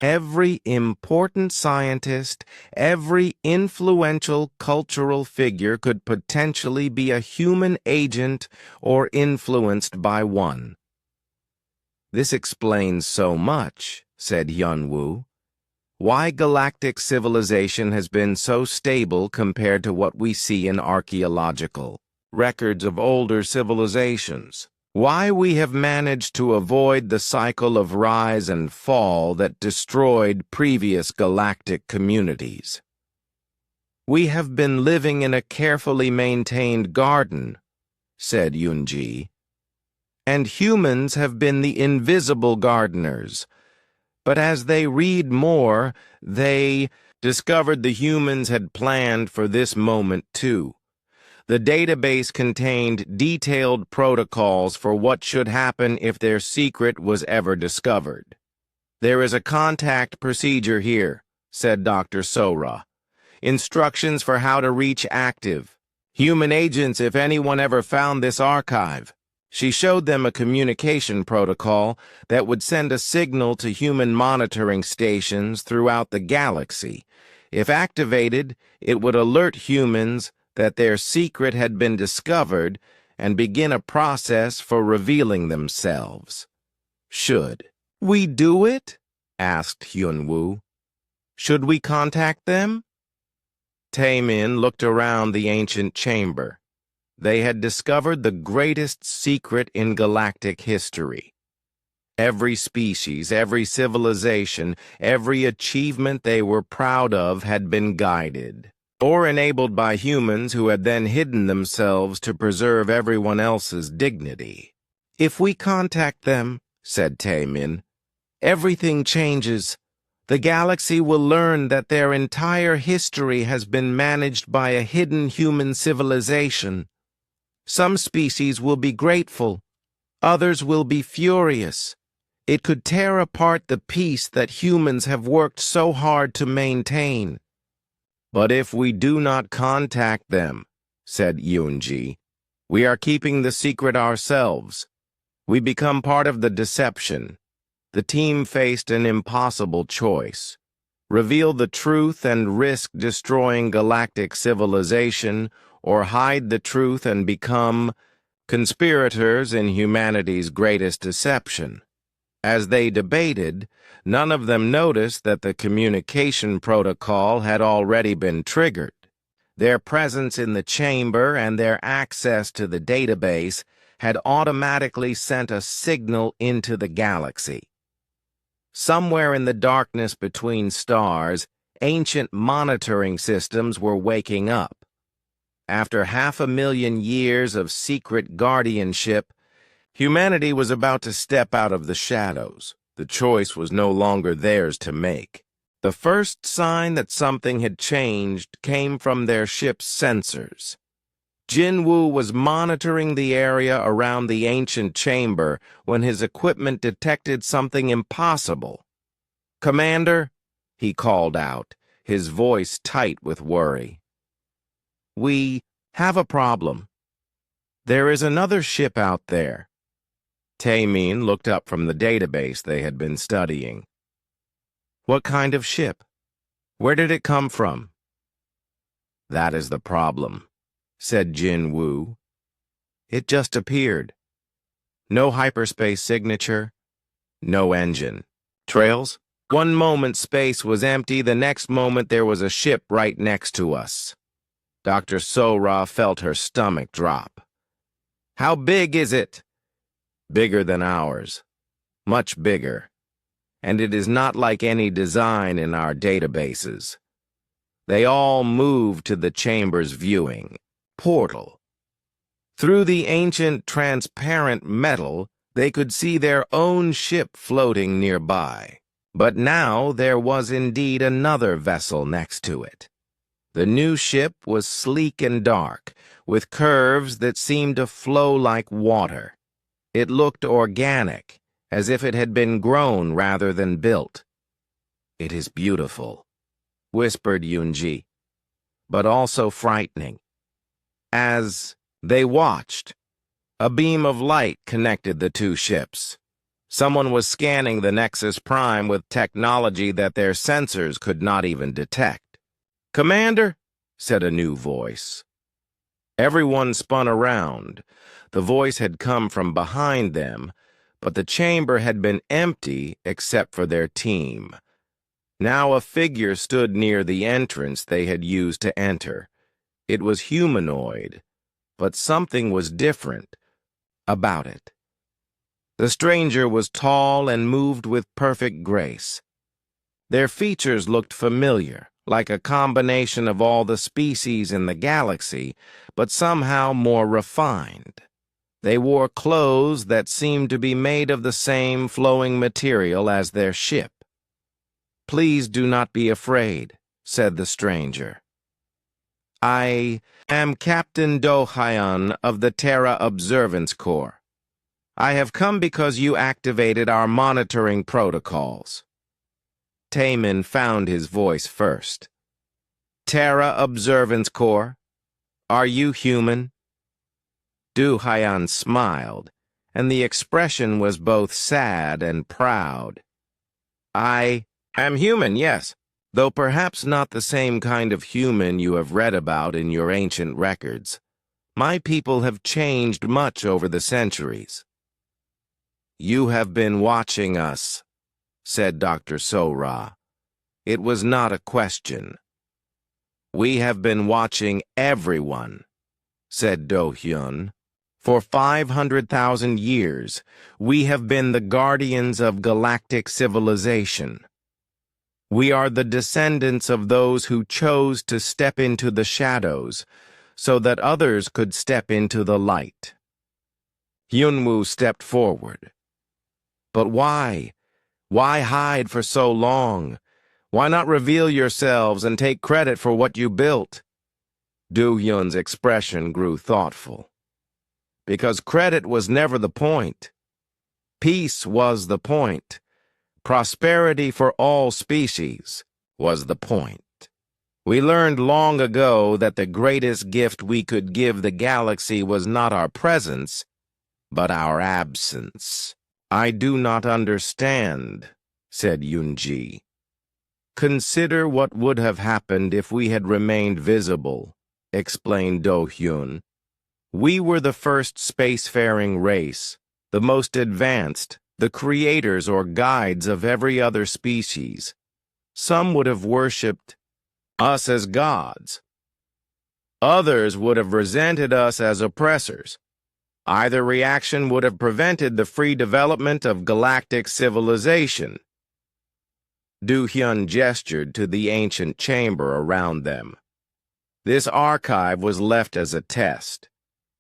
every important scientist, every influential cultural figure could potentially be a human agent or influenced by one. "This explains so much," said Hyun-woo. "Why galactic civilization has been so stable compared to what we see in archaeological records of older civilizations. Why we have managed to avoid the cycle of rise and fall that destroyed previous galactic communities. We have been living in a carefully maintained garden," said Yoon-ji. "And humans have been the invisible gardeners. But as they read more, they discovered the humans had planned for this moment too. The database contained detailed protocols for what should happen if their secret was ever discovered. There is a contact procedure here," said Dr. Sora. "Instructions for how to reach active human agents if anyone ever found this archive." She showed them a communication protocol that would send a signal to human monitoring stations throughout the galaxy. If activated, it would alert humans that their secret had been discovered and begin a process for revealing themselves. "Should we do it?" asked Hyun-woo. "Should we contact them?" Taemin looked around the ancient chamber. They had discovered the greatest secret in galactic history. Every species, every civilization, every achievement they were proud of had been guided or enabled by humans who had then hidden themselves to preserve everyone else's dignity. "If we contact them," said Taemin, "everything changes. The galaxy will learn that their entire history has been managed by a hidden human civilization. Some species will be grateful, others will be furious. It could tear apart the peace that humans have worked so hard to maintain." "But if we do not contact them," said Yoon-ji, "we are keeping the secret ourselves. We become part of the deception." The team faced an impossible choice: reveal the truth and risk destroying galactic civilization, or hide the truth and become conspirators in humanity's greatest deception. As they debated, none of them noticed that the communication protocol had already been triggered. Their presence in the chamber and their access to the database had automatically sent a signal into the galaxy. Somewhere in the darkness between stars, ancient monitoring systems were waking up. After 500,000 years of secret guardianship, humanity was about to step out of the shadows. The choice was no longer theirs to make. The first sign that something had changed came from their ship's sensors. Jinwoo was monitoring the area around the ancient chamber when his equipment detected something impossible. "Commander," he called out, his voice tight with worry. "We have a problem. There is another ship out there." Taemin looked up from the database they had been studying. "What kind of ship? Where did it come from?" "That is the problem," said Jin Woo. "It just appeared. No hyperspace signature, no engine. Trails? One moment space was empty, the next moment there was a ship right next to us." Dr. Sora felt her stomach drop. "How big is it?" "Bigger than ours. Much bigger. And it is not like any design in our databases." They all moved to the chamber's viewing portal. Through the ancient transparent metal, they could see their own ship floating nearby. But now there was indeed another vessel next to it. The new ship was sleek and dark, with curves that seemed to flow like water. It looked organic, as if it had been grown rather than built. "It is beautiful," whispered Yunji, "but also frightening." As they watched, a beam of light connected the two ships. Someone was scanning the Nexus Prime with technology that their sensors could not even detect. "Commander," said a new voice. Everyone spun around. The voice had come from behind them, but the chamber had been empty except for their team. Now a figure stood near the entrance they had used to enter. It was humanoid, but something was different about it. The stranger was tall and moved with perfect grace. Their features looked familiar, like a combination of all the species in the galaxy, but somehow more refined. They wore clothes that seemed to be made of the same flowing material as their ship. "Please do not be afraid," said the stranger. "I am Captain Do Hyun of the Terra Observance Corps. I have come because you activated our monitoring protocols." Taemin found his voice first. "Terra Observance Corps? Are you human?" Do Hyun smiled, and the expression was both sad and proud. "I am human, yes, though perhaps not the same kind of human you have read about in your ancient records. My people have changed much over the centuries." "You have been watching us," said Dr. Sora. It was not a question. "We have been watching everyone," said Do Hyun. "For 500,000 years, we have been the guardians of galactic civilization. We are the descendants of those who chose to step into the shadows so that others could step into the light." Yunwoo stepped forward. "But why? Why hide for so long? Why not reveal yourselves and take credit for what you built?" Do Hyun's expression grew thoughtful. "Because credit was never the point. Peace was the point. Prosperity for all species was the point. We learned long ago that the greatest gift we could give the galaxy was not our presence, but our absence." "I do not understand," said Yunji. Consider what would have happened if we had remained visible, explained Do-hyun. We were the first spacefaring race, the most advanced, the creators or guides of every other species. Some would have worshipped us as gods. Others would have resented us as oppressors. Either reaction would have prevented the free development of galactic civilization. Do-hyun gestured to the ancient chamber around them. This archive was left as a test.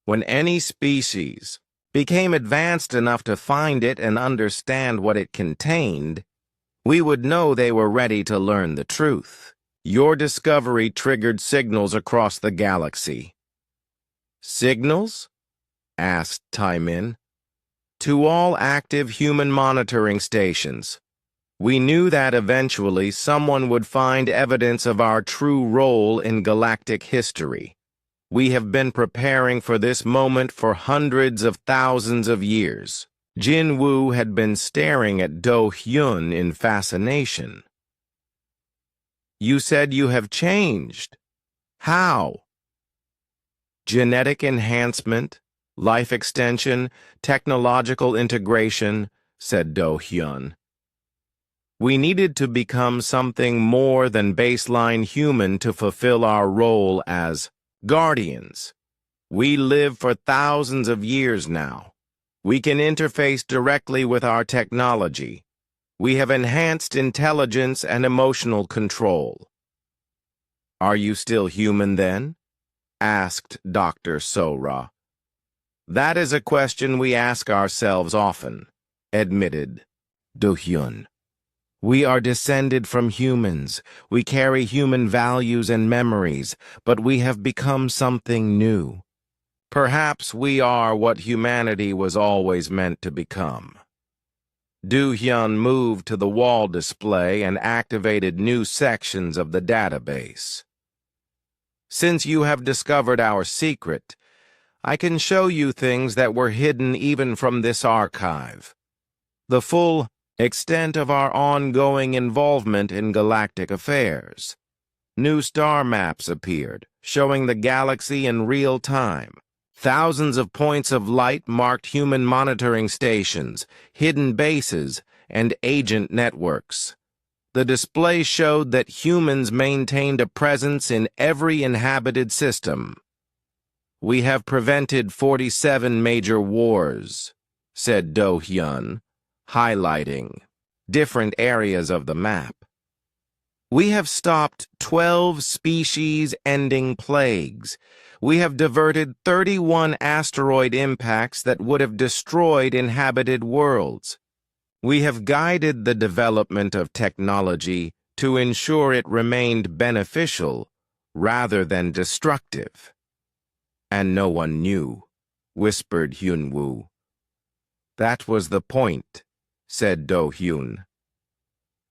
When any species became advanced enough to find it and understand what it contained, we would know they were ready to learn the truth. Your discovery triggered signals across the galaxy. Signals? Asked Taemin. To all active human monitoring stations. We knew that eventually someone would find evidence of our true role in galactic history. We have been preparing for this moment for hundreds of thousands of years. Jin Woo had been staring at Do-hyun in fascination. You said you have changed. How? Genetic enhancement, life extension, technological integration, said Do-hyun. We needed to become something more than baseline human to fulfill our role as guardians. We live for thousands of years now. We can interface directly with our technology. We have enhanced intelligence and emotional control. Are you still human then? Asked Dr. Sora. That is a question we ask ourselves often, admitted Do-hyun. We are descended from humans. We carry human values and memories, but we have become something new. Perhaps we are what humanity was always meant to become. Do-hyun moved to the wall display and activated new sections of the database. Since you have discovered our secret, I can show you things that were hidden even from this archive. The full extent of our ongoing involvement in galactic affairs. New star maps appeared, showing the galaxy in real time. Thousands of points of light marked human monitoring stations, hidden bases, and agent networks. The display showed that humans maintained a presence in every inhabited system. We have prevented 47 major wars, said Do-hyun, highlighting different areas of the map. We have stopped 12 species-ending plagues. We have diverted 31 asteroid impacts that would have destroyed inhabited worlds. We have guided the development of technology to ensure it remained beneficial rather than destructive. And no one knew, whispered Hyun-woo. That was the point, said Do-hyun.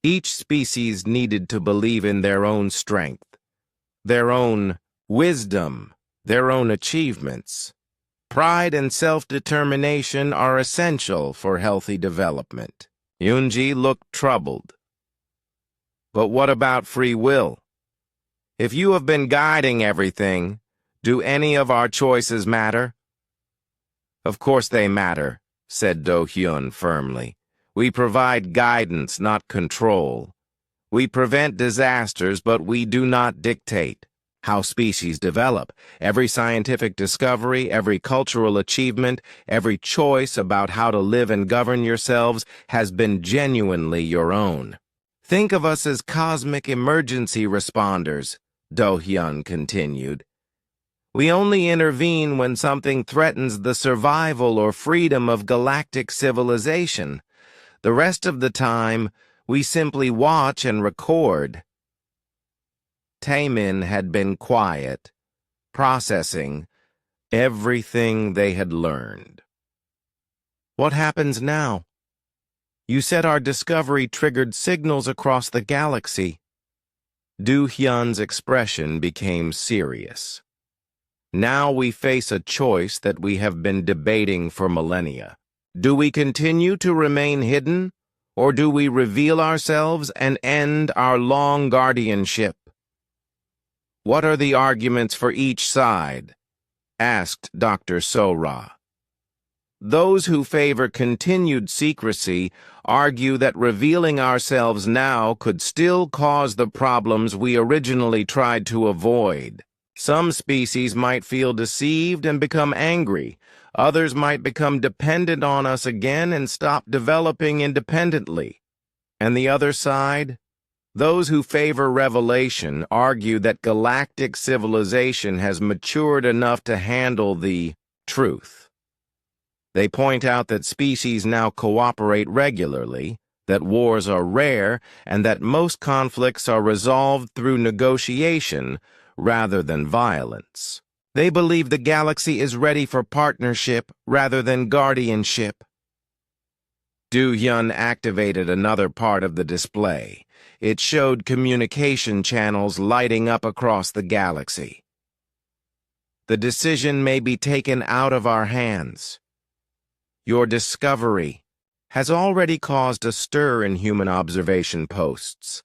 Each species needed to believe in their own strength, their own wisdom, their own achievements. Pride and self-determination are essential for healthy development. Yoonji looked troubled. But what about free will? If you have been guiding everything, do any of our choices matter? Of course they matter, said Do-hyun firmly. We provide guidance, not control. We prevent disasters, but we do not dictate how species develop. Every scientific discovery, every cultural achievement, every choice about how to live and govern yourselves has been genuinely your own. Think of us as cosmic emergency responders, Do-hyun continued. We only intervene when something threatens the survival or freedom of galactic civilization. The rest of the time, we simply watch and record. Taemin had been quiet, processing everything they had learned. What happens now? You said our discovery triggered signals across the galaxy. Do-hyun's expression became serious. Now we face a choice that we have been debating for millennia. Do we continue to remain hidden, Or do we reveal ourselves and end our long guardianship? What are the arguments for each side? Asked Dr. Sora. Those who favor continued secrecy argue that revealing ourselves now could still cause the problems we originally tried to avoid. Some species might feel deceived and become angry. Others might become dependent on us again and stop developing independently. And the other side? Those who favor revelation argue that galactic civilization has matured enough to handle the truth. They point out that species now cooperate regularly, that wars are rare, and that most conflicts are resolved through negotiation rather than violence. They believe the galaxy is ready for partnership rather than guardianship. Du-Hyun activated another part of the display. It showed communication channels lighting up across the galaxy. The decision may be taken out of our hands. Your discovery has already caused a stir in human observation posts.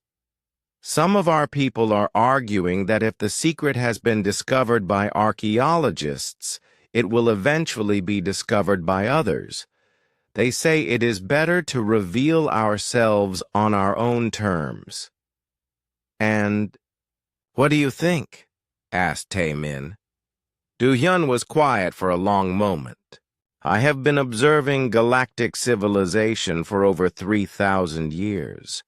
Some of our people are arguing that if the secret has been discovered by archaeologists, it will eventually be discovered by others. They say it is better to reveal ourselves on our own terms. And what do you think? Asked Tae-min. Du-Hyun was quiet for a long moment. I have been observing galactic civilization for over 3,000 years.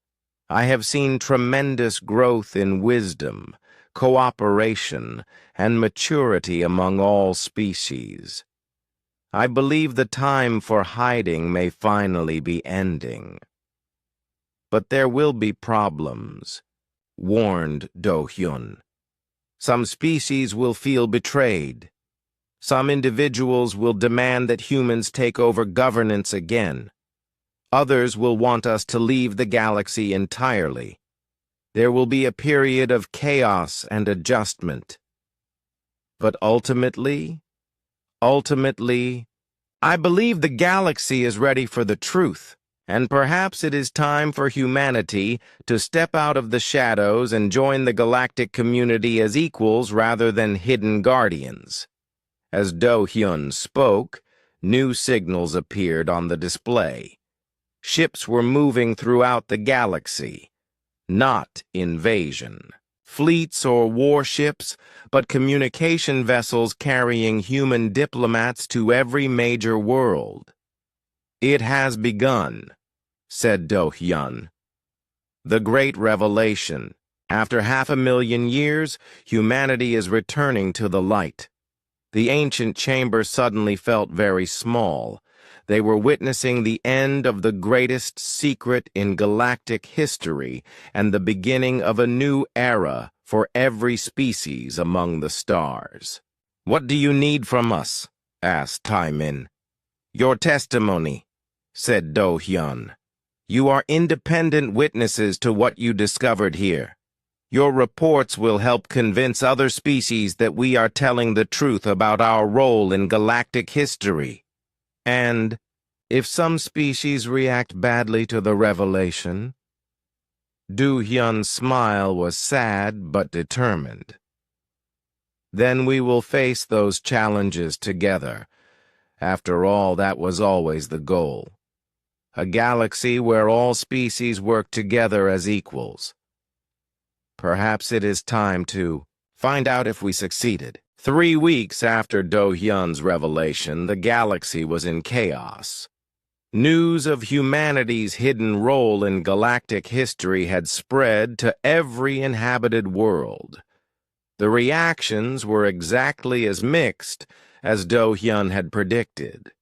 I have seen tremendous growth in wisdom, cooperation, and maturity among all species. I believe the time for hiding may finally be ending. But there will be problems, warned Do-Hyun. Some species will feel betrayed. Some individuals will demand that humans take over governance again. Others will want us to leave the galaxy entirely. There will be a period of chaos and adjustment. But ultimately, I believe the galaxy is ready for the truth, and perhaps it is time for humanity to step out of the shadows and join the galactic community as equals rather than hidden guardians. As Do-Hyun spoke, new signals appeared on the display. Ships were moving throughout the galaxy, not invasion. Fleets or warships, but communication vessels carrying human diplomats to every major world. It has begun, said Do-Hyun. The great revelation. After 500,000 years, humanity is returning to the light. The ancient chamber suddenly felt very small. They were witnessing the end of the greatest secret in galactic history and the beginning of a new era for every species among the stars. What do you need from us? Asked Tae-min. Your testimony, said Do-Hyun. You are independent witnesses to what you discovered here. Your reports will help convince other species that we are telling the truth about our role in galactic history. And if some species react badly to the revelation? Du-Hyun's smile was sad but determined. Then we will face those challenges together. After all, that was always the goal. A galaxy where all species work together as equals. Perhaps it is time to find out if we succeeded. 3 weeks after Do-Hyun's revelation, the galaxy was in chaos. News of humanity's hidden role in galactic history had spread to every inhabited world. The reactions were exactly as mixed as Do-Hyun had predicted.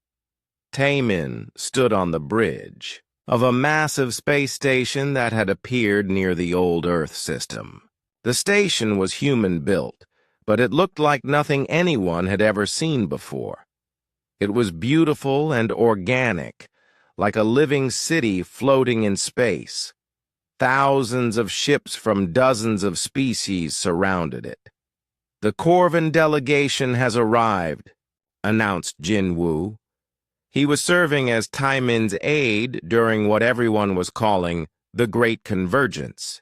Tae-min stood on the bridge of a massive space station that had appeared near the old Earth system. The station was human-built, but it looked like nothing anyone had ever seen before. It was beautiful and organic, like a living city floating in space. Thousands of ships from dozens of species surrounded it. The Corvan delegation has arrived, announced Jin Woo. He was serving as Taimin's aide during what everyone was calling the Great Convergence.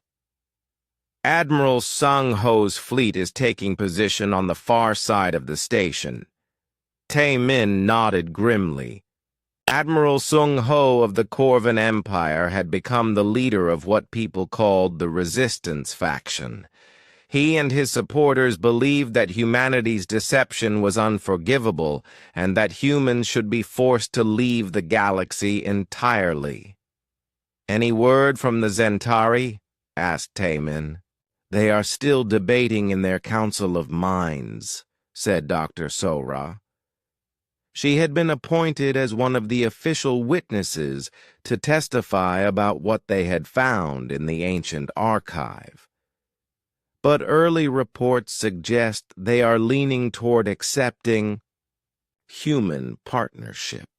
Admiral Sung Ho's fleet is taking position on the far side of the station. Taimin nodded grimly. Admiral Sung Ho of the Corvan Empire had become the leader of what people called the Resistance faction. He and his supporters believed that humanity's deception was unforgivable and that humans should be forced to leave the galaxy entirely. "Any word from the Zentari?" asked Taimin. "They are still debating in their Council of Minds," said Dr. Sora. She had been appointed as one of the official witnesses to testify about what they had found in the ancient archive. But early reports suggest they are leaning toward accepting human partnership.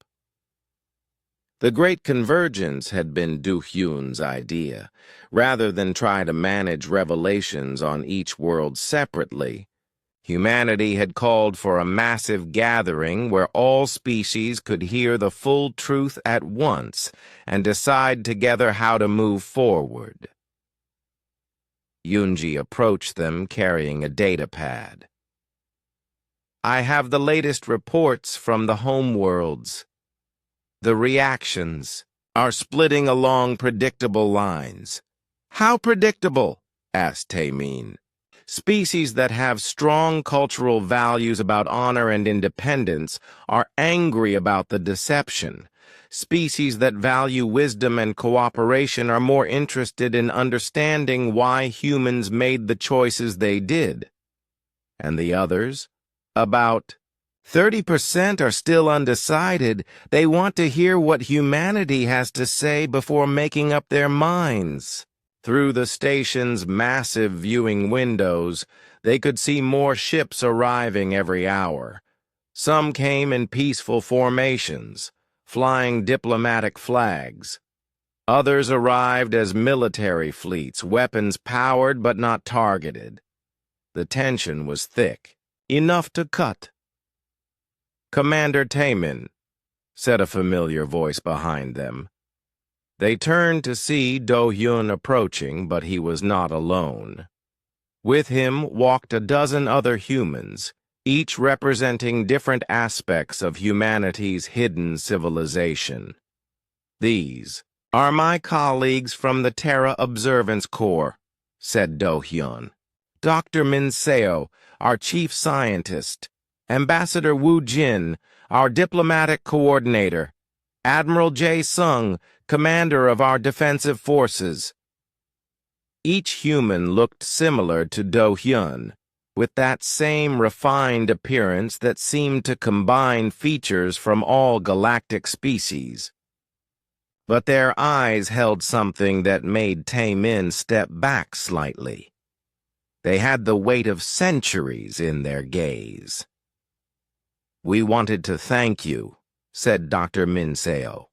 The Great Convergence had been Du Hyun's idea. Rather than try to manage revelations on each world separately, humanity had called for a massive gathering where all species could hear the full truth at once and decide together how to move forward. Yunji approached them carrying a data pad. "I have the latest reports from the homeworlds. The reactions are splitting along predictable lines." "How predictable?" asked Taimin. "Species that have strong cultural values about honor and independence are angry about the deception. Species that value wisdom and cooperation are more interested in understanding why humans made the choices they did. And the others? About 30% are still undecided. They want to hear what humanity has to say before making up their minds." Through the station's massive viewing windows, they could see more ships arriving every hour. Some came in peaceful formations, flying diplomatic flags. Others arrived as military fleets, weapons powered but not targeted. The tension was thick, enough to cut. "Commander Taimin," said a familiar voice behind them. They turned to see Do Hyun approaching, but he was not alone. With him walked a dozen other humans, each representing different aspects of humanity's hidden civilization. "These are my colleagues from the Terra Observance Corps," said Do Hyun. "Dr. Min Seo, our chief scientist, Ambassador Wu Jin, our diplomatic coordinator, Admiral Jae Sung, commander of our defensive forces." Each human looked similar to Do Hyun, with that same refined appearance that seemed to combine features from all galactic species. But their eyes held something that made Taimin step back slightly. They had the weight of centuries in their gaze. "We wanted to thank you," said Dr. Min Seo.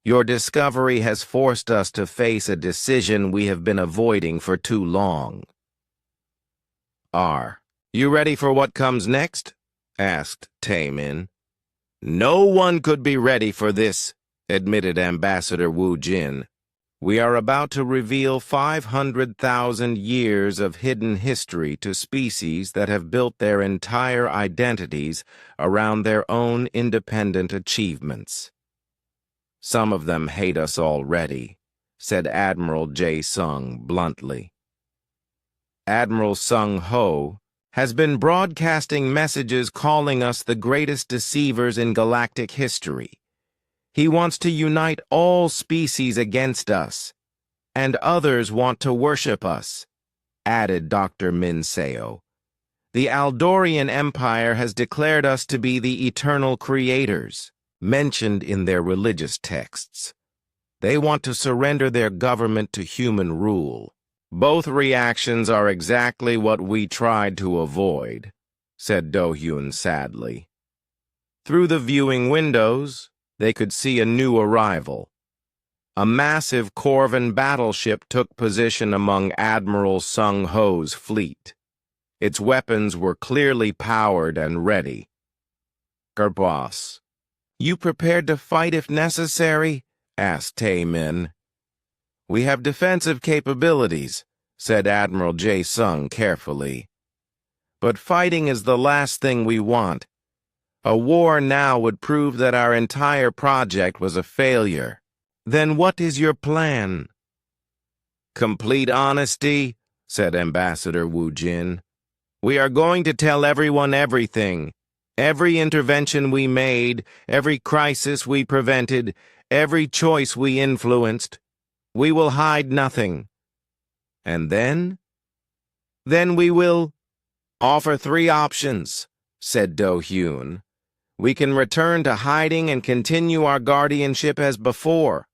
"Your discovery has forced us to face a decision we have been avoiding for too long." "Are you ready for what comes next?" asked Taimin. "No one could be ready for this," admitted Ambassador Wu Jin. "We are about to reveal 500,000 years of hidden history to species that have built their entire identities around their own independent achievements. Some of them hate us already," said Admiral Jae Sung bluntly. "Admiral Sung Ho has been broadcasting messages calling us the greatest deceivers in galactic history. He wants to unite all species against us, and others want to worship us," added Dr. Min Seo. "The Aldorian Empire has declared us to be the eternal creators, mentioned in their religious texts. They want to surrender their government to human rule. Both reactions are exactly what we tried to avoid," said Do Hyun sadly. Through the viewing windows, they could see a new arrival. A massive Corvan battleship took position among Admiral Sung Ho's fleet. Its weapons were clearly powered and ready. "Gerboss," You prepared to fight if necessary? Asked Tae-min. We have defensive capabilities, said Admiral Jae-sung carefully. But fighting is the last thing we want. A war now would prove that our entire project was a failure. Then what is your plan? Complete honesty, said Ambassador Wu Jin. We are going to tell everyone everything. Every intervention we made, every crisis we prevented, every choice we influenced. We will hide nothing. And then? Then we will offer 3 options, said Do-hyun. We can return to hiding and continue our guardianship as before.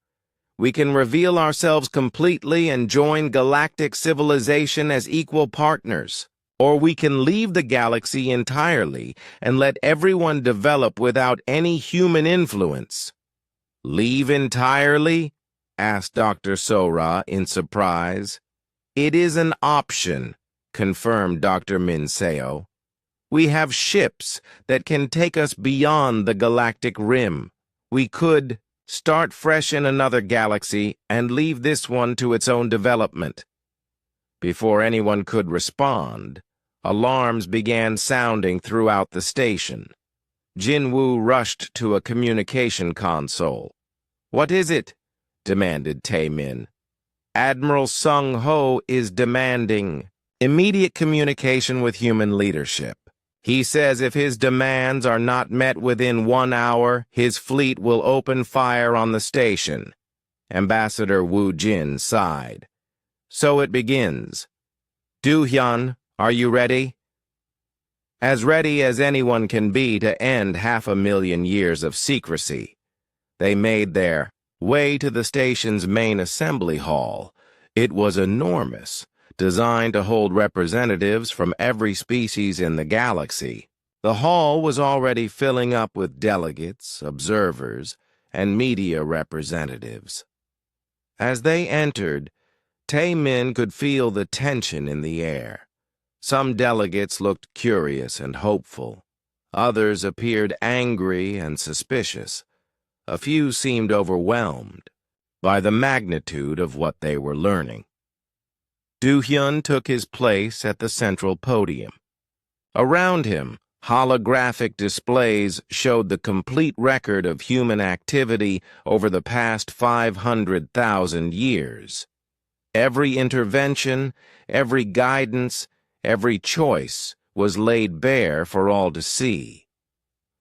We can reveal ourselves completely and join galactic civilization as equal partners. Or we can leave the galaxy entirely and let everyone develop without any human influence. Leave entirely? Asked Dr. Sora in surprise. It is an option, confirmed Dr. Minseo. We have ships that can take us beyond the galactic rim. We could start fresh in another galaxy and leave this one to its own development. Before anyone could respond, alarms began sounding throughout the station. Jinwoo rushed to a communication console. What is it? Demanded Tae-min. Admiral Sung-ho is demanding immediate communication with human leadership. He says if his demands are not met within 1 hour, his fleet will open fire on the station. Ambassador Wu Jin sighed. So it begins. Do-hyun, are you ready? As ready as anyone can be to end 500,000 years of secrecy. They made their way to the station's main assembly hall. It was enormous, designed to hold representatives from every species in the galaxy. The hall was already filling up with delegates, observers, and media representatives. As they entered, Tae-min could feel the tension in the air. Some delegates looked curious and hopeful. Others appeared angry and suspicious. A few seemed overwhelmed by the magnitude of what they were learning. Do-hyun took his place at the central podium. Around him, holographic displays showed the complete record of human activity over the past 500,000 years. Every intervention, every guidance, every choice was laid bare for all to see.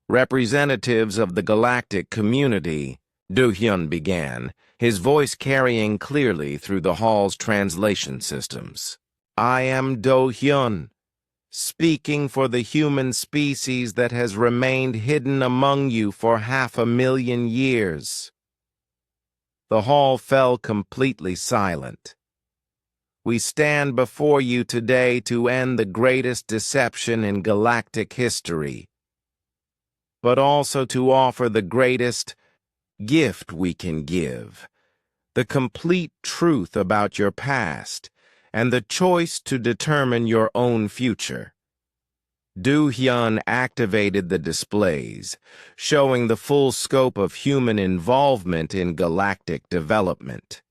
Representatives of the galactic community, Do-hyun began, his voice carrying clearly through the hall's translation systems. I am Do-hyun, speaking for the human species that has remained hidden among you for 500,000 years. The hall fell completely silent. We stand before you today to end the greatest deception in galactic history, but also to offer the greatest gift we can give, the complete truth about your past and the choice to determine your own future. Do-hyun activated the displays, showing the full scope of human involvement in galactic development.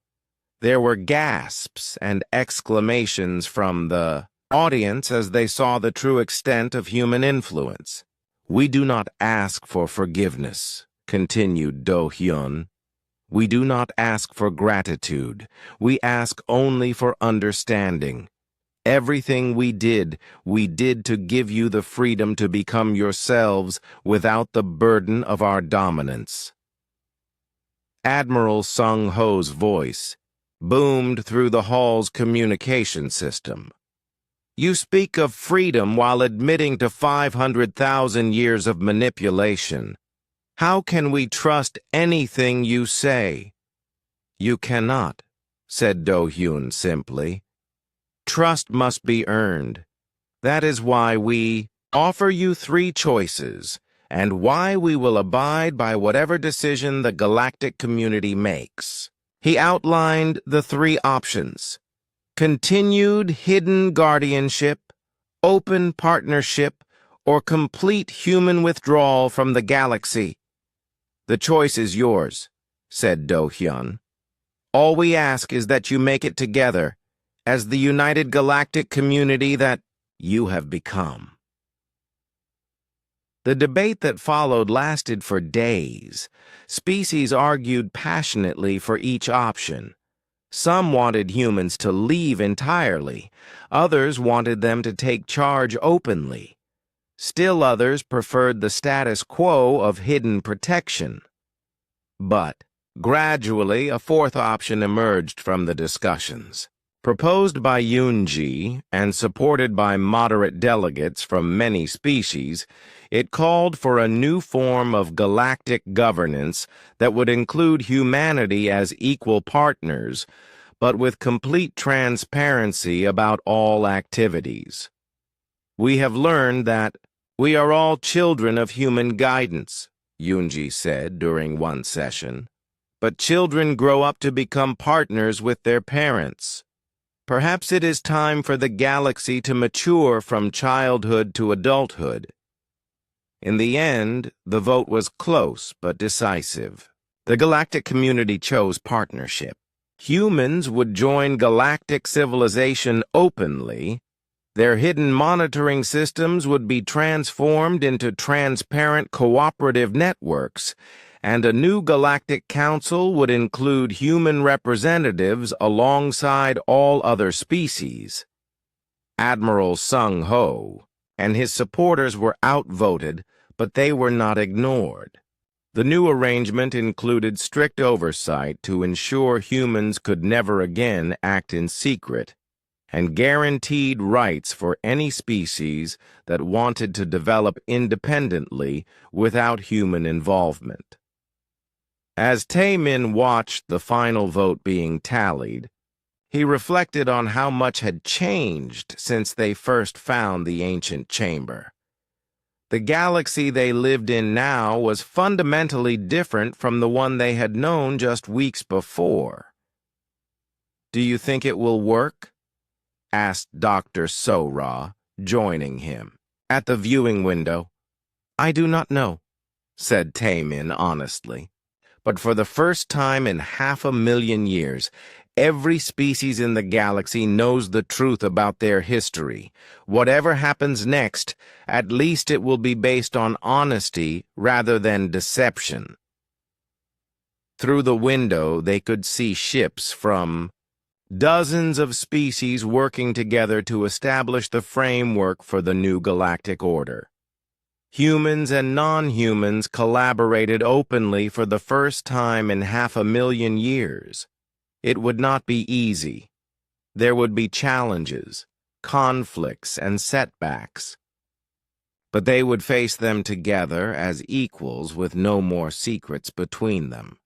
There were gasps and exclamations from the audience as they saw the true extent of human influence. We do not ask for forgiveness, continued Do-hyun. We do not ask for gratitude. We ask only for understanding. Everything we did to give you the freedom to become yourselves without the burden of our dominance. Admiral Sung-ho's voice boomed through the hall's communication system. You speak of freedom while admitting to 500,000 years of manipulation. How can we trust anything you say? You cannot, said Do-hyun simply. Trust must be earned. That is why we offer you 3 choices, and why we will abide by whatever decision the galactic community makes. He outlined the 3 options: continued hidden guardianship, open partnership, or complete human withdrawal from the galaxy. "The choice is yours," said Do-hyun. "All we ask is that you make it together as the united galactic community that you have become." The debate that followed lasted for days. Species argued passionately for each option. Some wanted humans to leave entirely. Others wanted them to take charge openly. Still others preferred the status quo of hidden protection. But gradually, a fourth option emerged from the discussions. Proposed by Yoonji and supported by moderate delegates from many species, it called for a new form of galactic governance that would include humanity as equal partners, but with complete transparency about all activities. "We have learned that we are all children of human guidance," Yoonji said during one session. "But children grow up to become partners with their parents. Perhaps it is time for the galaxy to mature from childhood to adulthood." In the end, the vote was close but decisive. The galactic community chose partnership. Humans would join galactic civilization openly. Their hidden monitoring systems would be transformed into transparent cooperative networks, and a new galactic council would include human representatives alongside all other species. Admiral Sung-ho and his supporters were outvoted, but they were not ignored. The new arrangement included strict oversight to ensure humans could never again act in secret, and guaranteed rights for any species that wanted to develop independently without human involvement. As Tae-min watched the final vote being tallied, he reflected on how much had changed since they first found the ancient chamber. The galaxy they lived in now was fundamentally different from the one they had known just weeks before. "Do you think it will work?" asked Dr. So-ra, joining him. At the viewing window. "I do not know," said Tae-min honestly. "But for the first time in 500,000 years, every species in the galaxy knows the truth about their history. Whatever happens next, at least it will be based on honesty rather than deception." Through the window, they could see ships from dozens of species working together to establish the framework for the new galactic order. Humans and non-humans collaborated openly for the first time in 500,000 years. It would not be easy. There would be challenges, conflicts, and setbacks. But they would face them together as equals with no more secrets between them.